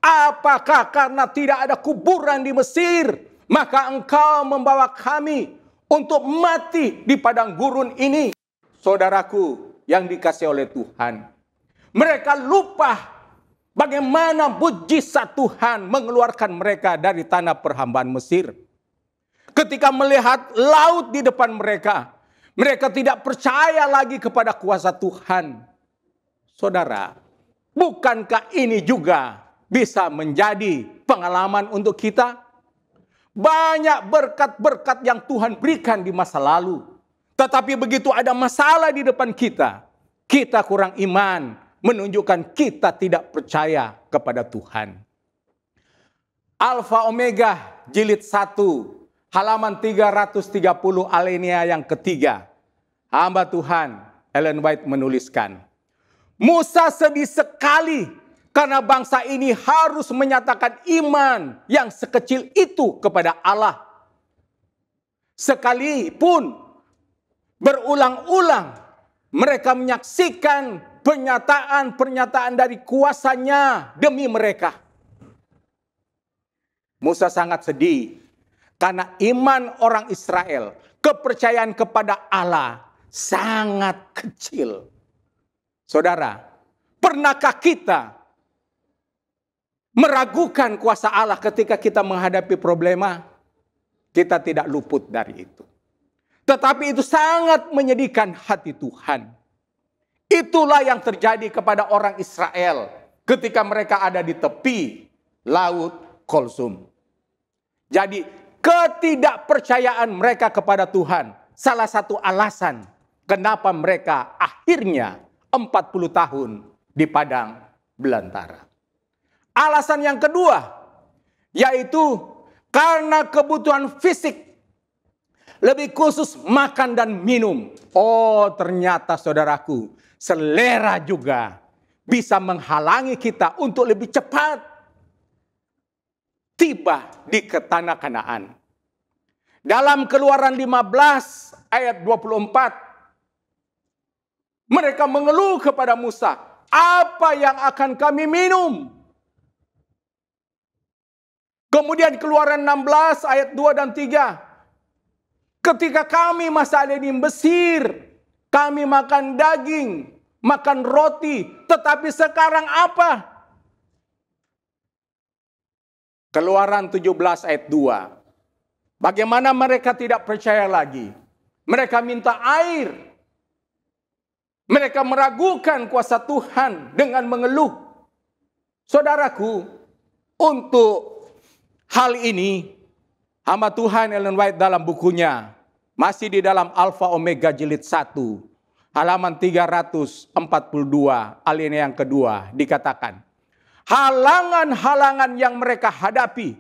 apakah karena tidak ada kuburan di Mesir maka engkau membawa kami untuk mati di padang gurun ini? Saudaraku yang dikasihi oleh Tuhan, mereka lupa bagaimana mujizat Tuhan mengeluarkan mereka dari tanah perhambaan Mesir. Ketika melihat laut di depan mereka, mereka tidak percaya lagi kepada kuasa Tuhan. Saudara, bukankah ini juga bisa menjadi pengalaman untuk kita? Banyak berkat-berkat yang Tuhan berikan di masa lalu. Tetapi begitu ada masalah di depan kita, kita kurang iman, menunjukkan kita tidak percaya kepada Tuhan. Alfa Omega jilid 1 halaman 330 alinea yang ketiga. Hamba Tuhan Ellen White menuliskan, Musa sedih sekali karena bangsa ini harus menyatakan iman yang sekecil itu kepada Allah. Sekalipun berulang-ulang mereka menyaksikan pernyataan-pernyataan dari kuasanya demi mereka. Musa sangat sedih karena iman orang Israel, kepercayaan kepada Allah sangat kecil. Saudara, pernahkah kita meragukan kuasa Allah ketika kita menghadapi problema? Kita tidak luput dari itu. Tetapi itu sangat menyedihkan hati Tuhan. Itulah yang terjadi kepada orang Israel ketika mereka ada di tepi Laut Kulsum. Jadi ketidakpercayaan mereka kepada Tuhan salah satu alasan kenapa mereka akhirnya 40 tahun di padang belantara. Alasan yang kedua yaitu karena kebutuhan fisik, lebih khusus makan dan minum. Oh, ternyata saudaraku, selera juga bisa menghalangi kita untuk lebih cepat tiba di tanah Kanaan. Dalam Keluaran 15 ayat 24, mereka mengeluh kepada Musa, apa yang akan kami minum? Kemudian Keluaran 16 ayat 2 dan 3, ketika kami masa ada di Mesir, kami makan daging, makan roti, tetapi sekarang apa? Keluaran 17 ayat 2. Bagaimana mereka tidak percaya lagi? Mereka minta air. Mereka meragukan kuasa Tuhan dengan mengeluh. Saudaraku, untuk hal ini, hamba Tuhan Ellen White dalam bukunya, masih di dalam Alfa Omega jilid 1, halaman 342, alinea yang kedua, dikatakan, halangan-halangan yang mereka hadapi,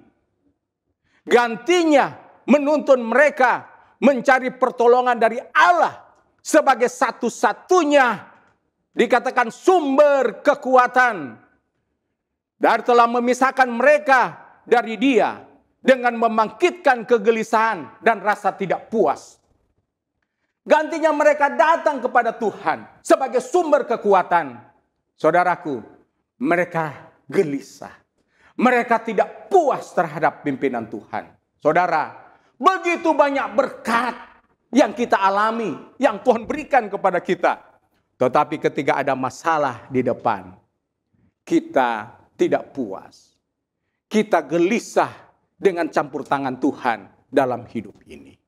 gantinya menuntun mereka mencari pertolongan dari Allah sebagai satu-satunya, dikatakan sumber kekuatan, dan telah memisahkan mereka dari Dia dengan membangkitkan kegelisahan dan rasa tidak puas. Gantinya mereka datang kepada Tuhan sebagai sumber kekuatan. Saudaraku, mereka gelisah. Mereka tidak puas terhadap pimpinan Tuhan. Saudara, begitu banyak berkat yang kita alami, yang Tuhan berikan kepada kita. Tetapi ketika ada masalah di depan, kita tidak puas. Kita gelisah dengan campur tangan Tuhan dalam hidup ini.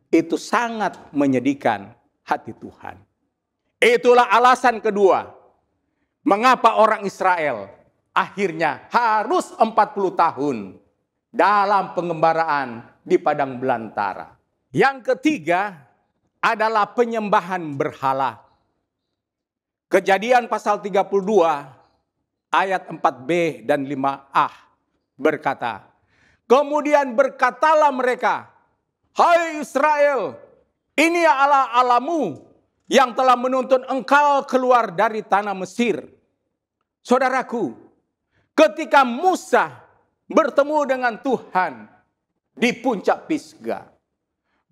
Itu sangat menyedihkan hati Tuhan. Itulah alasan kedua, mengapa orang Israel akhirnya harus 40 tahun dalam pengembaraan di padang belantara. Yang ketiga adalah penyembahan berhala. Kejadian pasal 32 ayat 4b dan 5a berkata, kemudian berkatalah mereka, hai Israel, ini Allah Allahmu yang telah menuntun engkau keluar dari tanah Mesir. Saudaraku, ketika Musa bertemu dengan Tuhan di puncak Pisga,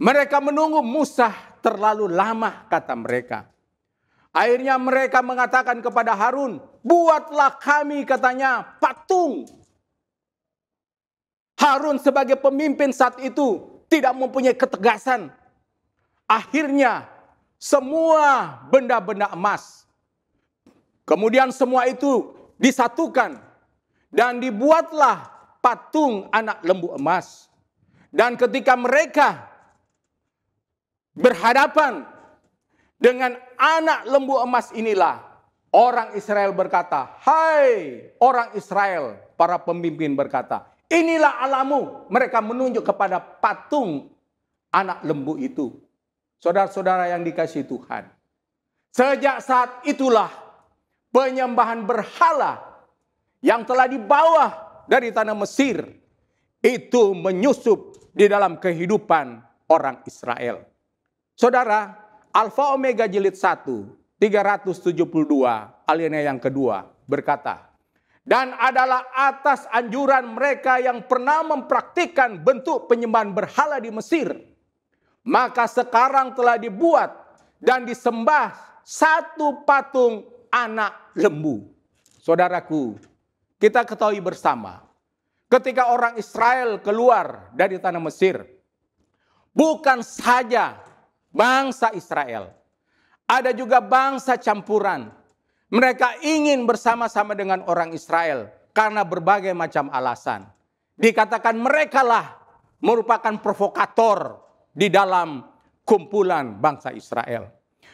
mereka menunggu Musa terlalu lama, kata mereka. Akhirnya mereka mengatakan kepada Harun, buatlah kami, katanya, patung. Harun sebagai pemimpin saat itu tidak mempunyai ketegasan. Akhirnya semua benda-benda emas, kemudian semua itu disatukan dan dibuatlah patung anak lembu emas. Dan ketika mereka berhadapan dengan anak lembu emas inilah, orang Israel berkata, hai orang Israel, para pemimpin berkata, inilah Allahmu. Mereka menunjuk kepada patung anak lembu itu. Saudara-saudara yang dikasihi Tuhan, sejak saat itulah penyembahan berhala yang telah dibawa dari tanah Mesir itu menyusup di dalam kehidupan orang Israel. Saudara, Alfa Omega jilid 1, 372, alinea yang kedua berkata, dan adalah atas anjuran mereka yang pernah mempraktikkan bentuk penyembahan berhala di Mesir, maka sekarang telah dibuat dan disembah satu patung anak lembu. Saudaraku, kita ketahui bersama, ketika orang Israel keluar dari tanah Mesir, bukan saja bangsa Israel, ada juga bangsa campuran. Mereka ingin bersama-sama dengan orang Israel karena berbagai macam alasan. Dikatakan merekalah merupakan provokator di dalam kumpulan bangsa Israel.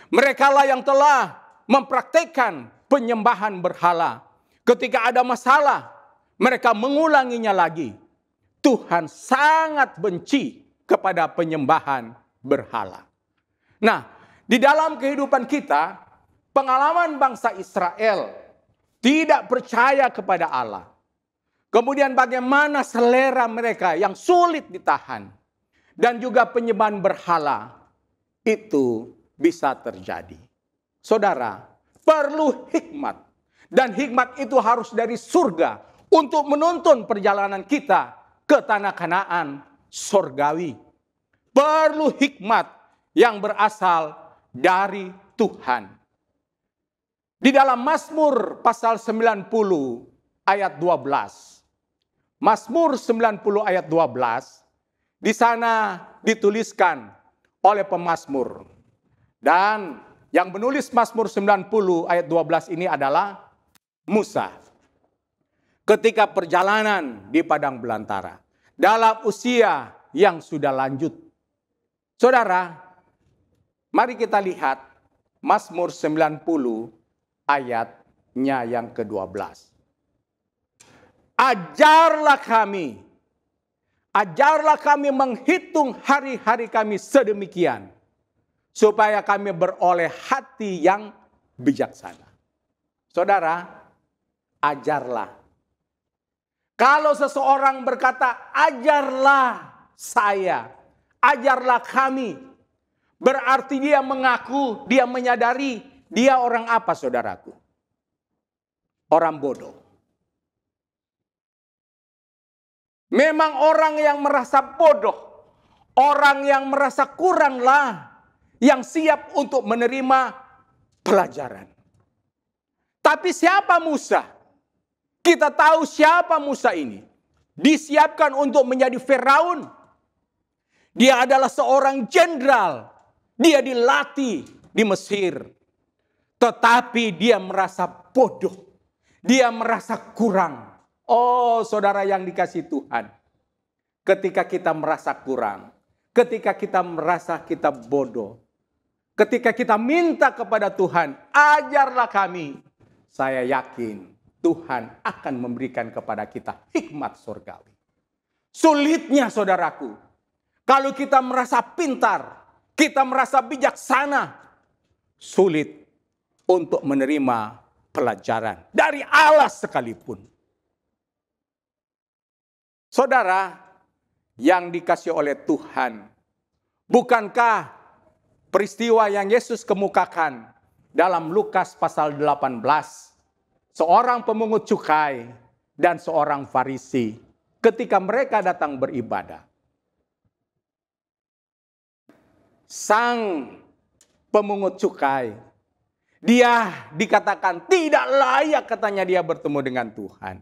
Merekalah yang telah mempraktikkan penyembahan berhala. Ketika ada masalah, mereka mengulanginya lagi. Tuhan sangat benci kepada penyembahan berhala. Nah, di dalam kehidupan kita, pengalaman bangsa Israel tidak percaya kepada Allah. Kemudian bagaimana selera mereka yang sulit ditahan. Dan juga penyembahan berhala itu bisa terjadi. Saudara, perlu hikmat. Dan hikmat itu harus dari surga untuk menuntun perjalanan kita ke tanah Kanaan surgawi. Perlu hikmat yang berasal dari Tuhan. Di dalam Mazmur pasal 90 ayat 12. Mazmur 90 ayat 12. Di sana dituliskan oleh pemazmur. Dan yang menulis Mazmur 90 ayat 12 ini adalah Musa. Ketika perjalanan di padang belantara. Dalam usia yang sudah lanjut. Saudara, mari kita lihat Mazmur 90 ayatnya yang ke-12. Ajarlah kami menghitung hari-hari kami sedemikian, supaya kami beroleh hati yang bijaksana. Saudara, ajarlah. Kalau seseorang berkata, ajarlah saya, ajarlah kami, berarti dia mengaku, dia menyadari, dia orang apa saudaraku? Orang bodoh. Memang orang yang merasa bodoh, orang yang merasa kuranglah yang siap untuk menerima pelajaran. Tapi siapa Musa? Kita tahu siapa Musa ini. Disiapkan untuk menjadi Firaun. Dia adalah seorang jenderal. Dia dilatih di Mesir. Tetapi dia merasa bodoh. Dia merasa kurang. Oh saudara yang dikasihi Tuhan. Ketika kita merasa kurang. Ketika kita merasa kita bodoh. Ketika kita minta kepada Tuhan, ajarlah kami. Saya yakin Tuhan akan memberikan kepada kita hikmat surgawi. Sulitnya saudaraku. Kalau kita merasa pintar, kita merasa bijaksana. Sulit untuk menerima pelajaran dari Allah sekalipun. Saudara yang dikasihi oleh Tuhan, bukankah peristiwa yang Yesus kemukakan dalam Lukas pasal 18, seorang pemungut cukai dan seorang Farisi ketika mereka datang beribadah. Sang pemungut cukai, dia dikatakan tidak layak katanya dia bertemu dengan Tuhan.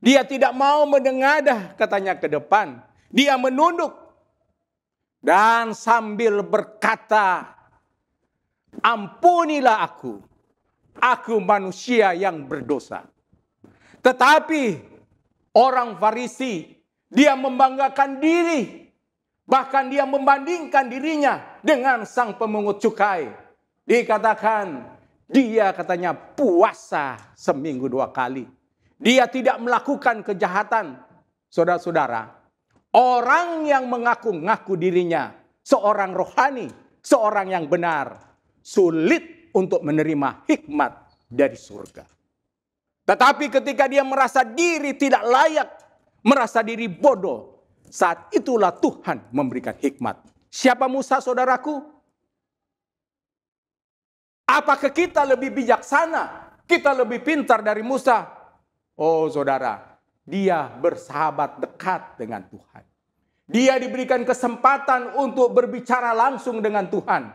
Dia tidak mau menengadah katanya ke depan. Dia menunduk. Dan sambil berkata, ampunilah aku. Aku manusia yang berdosa. Tetapi orang Farisi, dia membanggakan diri. Bahkan dia membandingkan dirinya dengan sang pemungut cukai. Dikatakan, dia katanya puasa seminggu 2 kali. Dia tidak melakukan kejahatan. Saudara-saudara, orang yang mengaku-ngaku dirinya seorang rohani, seorang yang benar, sulit untuk menerima hikmat dari surga. Tetapi ketika dia merasa diri tidak layak, merasa diri bodoh, saat itulah Tuhan memberikan hikmat. Siapa Musa saudaraku? Apakah kita lebih bijaksana? Kita lebih pintar dari Musa? Oh saudara, dia bersahabat dekat dengan Tuhan. Dia diberikan kesempatan untuk berbicara langsung dengan Tuhan.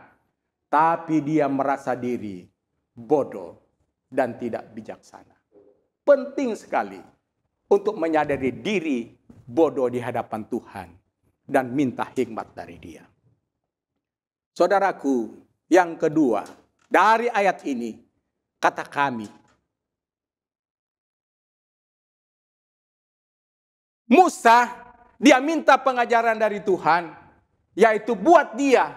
Tapi dia merasa diri bodoh dan tidak bijaksana. Penting sekali untuk menyadari diri bodoh di hadapan Tuhan dan minta hikmat dari Dia. Saudaraku, yang kedua, dari ayat ini, kata kami, Musa, dia minta pengajaran dari Tuhan, yaitu buat dia,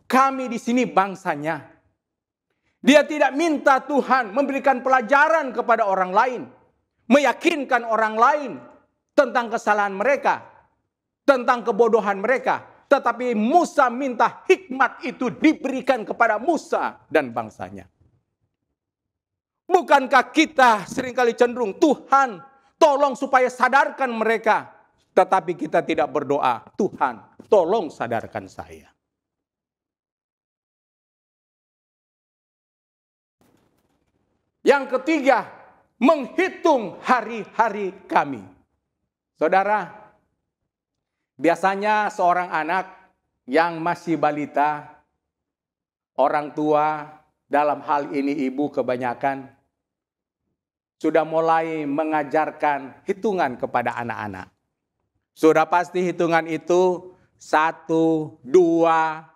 kami di sini bangsanya. Dia tidak minta Tuhan memberikan pelajaran kepada orang lain, meyakinkan orang lain tentang kesalahan mereka, tentang kebodohan mereka. Tetapi Musa minta hikmat itu diberikan kepada Musa dan bangsanya. Bukankah kita seringkali cenderung, Tuhan, tolong supaya sadarkan mereka. Tetapi kita tidak berdoa, Tuhan, tolong sadarkan saya. Yang ketiga, menghitung hari-hari kami. Saudara, biasanya seorang anak yang masih balita, orang tua, dalam hal ini ibu kebanyakan, sudah mulai mengajarkan hitungan kepada anak-anak. Sudah pasti hitungan itu 1, 2,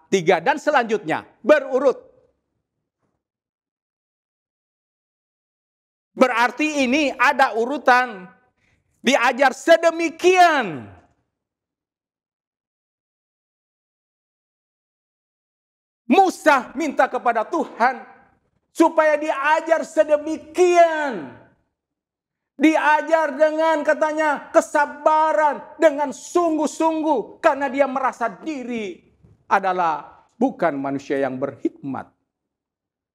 3, dan selanjutnya berurut. Berarti ini ada urutan, diajar sedemikian. Musa minta kepada Tuhan supaya diajar sedemikian. Diajar dengan katanya kesabaran, dengan sungguh-sungguh. Karena dia merasa diri adalah bukan manusia yang berhikmat.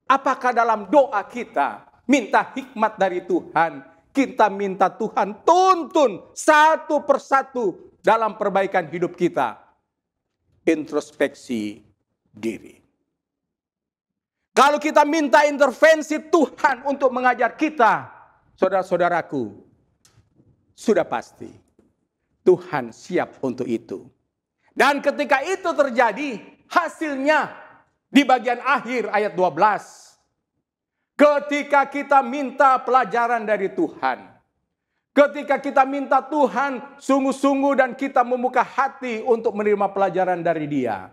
Apakah dalam doa kita minta hikmat dari Tuhan, kita minta Tuhan tuntun satu persatu dalam perbaikan hidup kita? Introspeksi diri. Kalau kita minta intervensi Tuhan untuk mengajar kita, saudara-saudaraku, sudah pasti Tuhan siap untuk itu. Dan ketika itu terjadi, hasilnya di bagian akhir ayat 12. Ketika kita minta pelajaran dari Tuhan, ketika kita minta Tuhan sungguh-sungguh dan kita membuka hati untuk menerima pelajaran dari Dia,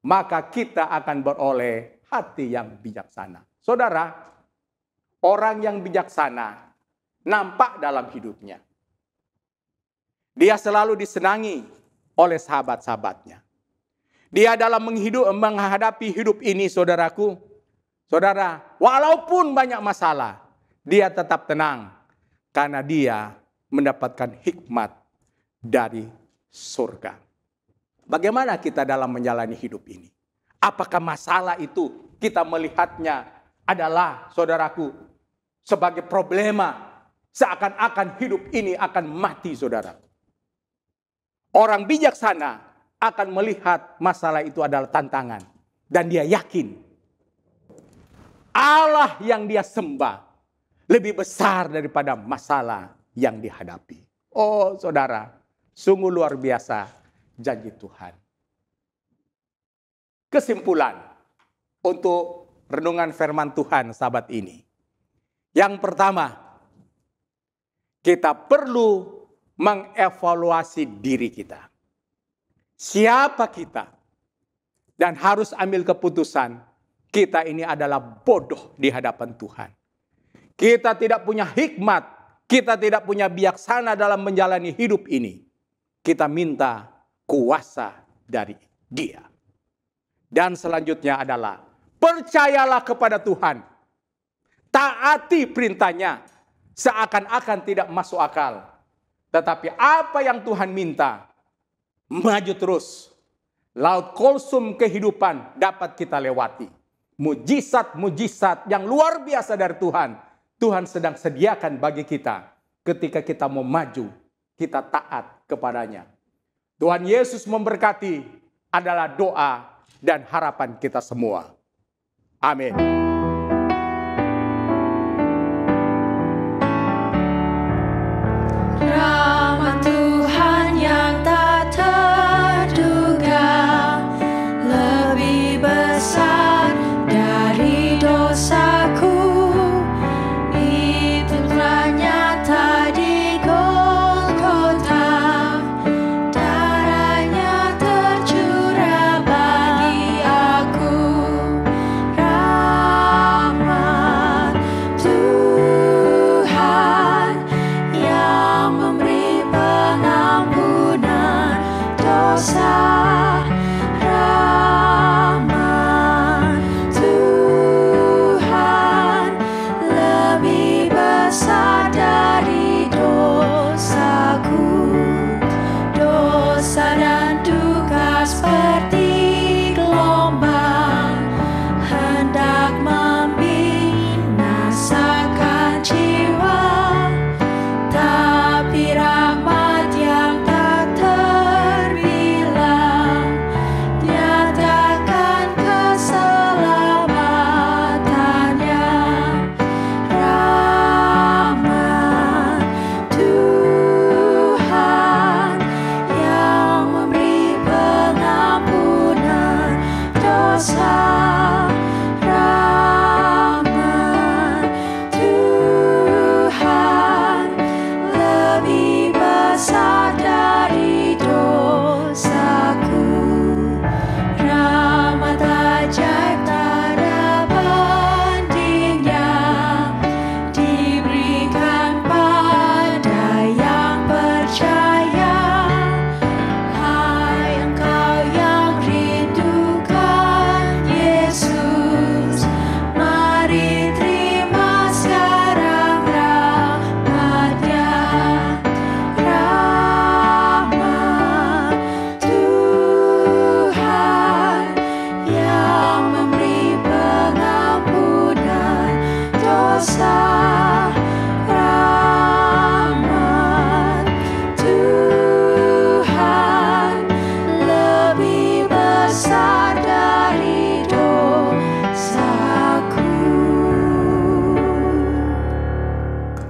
maka kita akan beroleh hati yang bijaksana. Saudara, orang yang bijaksana nampak dalam hidupnya. Dia selalu disenangi oleh sahabat-sahabatnya. Dia dalam menghadapi hidup ini, saudaraku, saudara, walaupun banyak masalah, dia tetap tenang. Karena dia mendapatkan hikmat dari surga. Bagaimana kita dalam menjalani hidup ini? Apakah masalah itu kita melihatnya adalah, saudaraku, sebagai problema, seakan-akan hidup ini akan mati, saudara. Orang bijaksana akan melihat masalah itu adalah tantangan. Dan dia yakin Allah yang dia sembah lebih besar daripada masalah yang dihadapi. Oh saudara, sungguh luar biasa janji Tuhan. Kesimpulan untuk renungan firman Tuhan sahabat ini. Yang pertama, kita perlu mengevaluasi diri kita. Siapa kita? Dan harus ambil keputusan, kita ini adalah bodoh di hadapan Tuhan. Kita tidak punya hikmat, kita tidak punya bijaksana dalam menjalani hidup ini. Kita minta kuasa dari Dia. Dan selanjutnya adalah, percayalah kepada Tuhan. Taati perintahnya, seakan-akan tidak masuk akal. Tetapi apa yang Tuhan minta, maju terus. Laut kulsum kehidupan dapat kita lewati. Mujizat-mujizat yang luar biasa dari Tuhan, Tuhan sedang sediakan bagi kita. Ketika kita mau maju, kita taat kepadanya. Tuhan Yesus memberkati adalah doa dan harapan kita semua. Amin. Rahmat Tuhan yang tak terduga lebih besar dari dosaku. Itu telah nyata di Golgota. Darahnya tercurah bagi aku.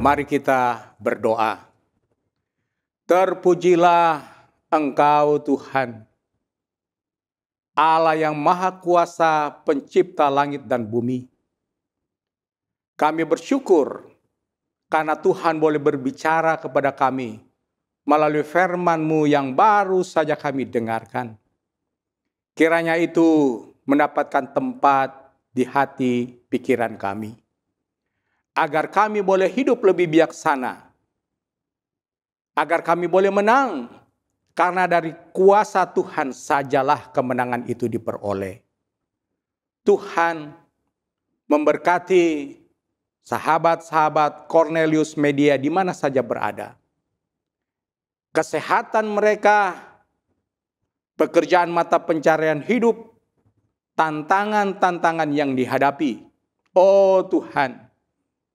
Mari kita berdoa. Terpujilah Engkau Tuhan, Allah yang Maha Kuasa, pencipta langit dan bumi. Kami bersyukur karena Tuhan boleh berbicara kepada kami melalui firman-Mu yang baru saja kami dengarkan. Kiranya itu mendapatkan tempat di hati pikiran kami, agar kami boleh hidup lebih bijaksana, agar kami boleh menang, karena dari kuasa Tuhan sajalah kemenangan itu diperoleh. Tuhan memberkati sahabat-sahabat Cornelius Media di mana saja berada. Kesehatan mereka, pekerjaan mata pencarian hidup, tantangan-tantangan yang dihadapi. Oh Tuhan,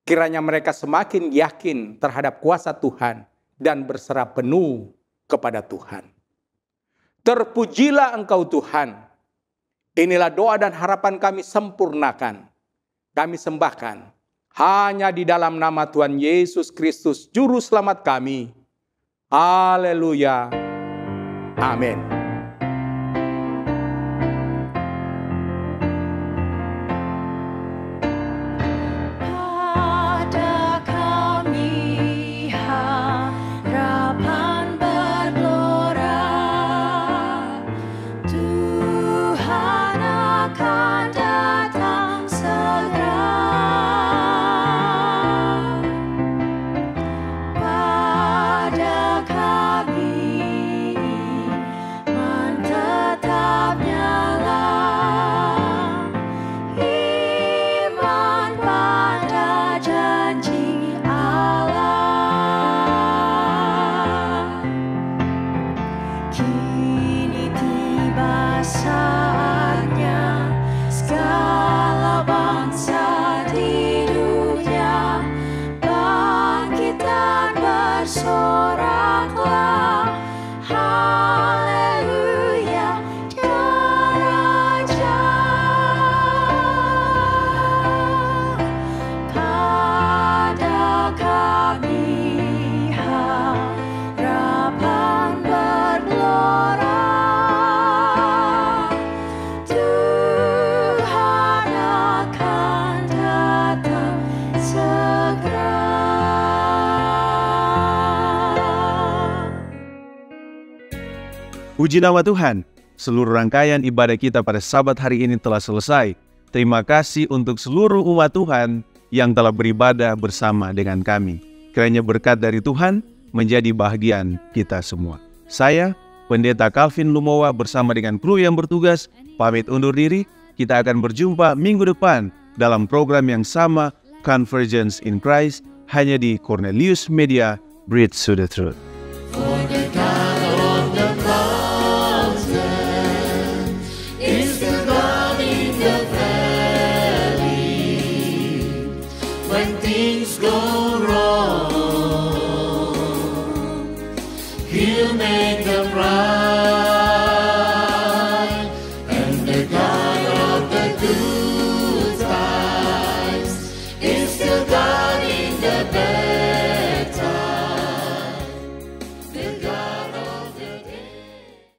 kiranya mereka semakin yakin terhadap kuasa Tuhan dan berserah penuh kepada Tuhan. Terpujilah Engkau Tuhan. Inilah doa dan harapan kami sempurnakan. Kami sembahkan hanya di dalam nama Tuhan Yesus Kristus, Juru Selamat kami. Haleluya. Amin. Puji nama Tuhan, seluruh rangkaian ibadah kita pada Sabat hari ini telah selesai. Terima kasih untuk seluruh umat Tuhan yang telah beribadah bersama dengan kami. Kiranya berkat dari Tuhan menjadi bahagian kita semua. Saya, Pendeta Calvin Lumowa bersama dengan kru yang bertugas, pamit undur diri. Kita akan berjumpa minggu depan dalam program yang sama, Convergence in Christ, hanya di Cornelius Media, Bridge to the Truth. He'll make them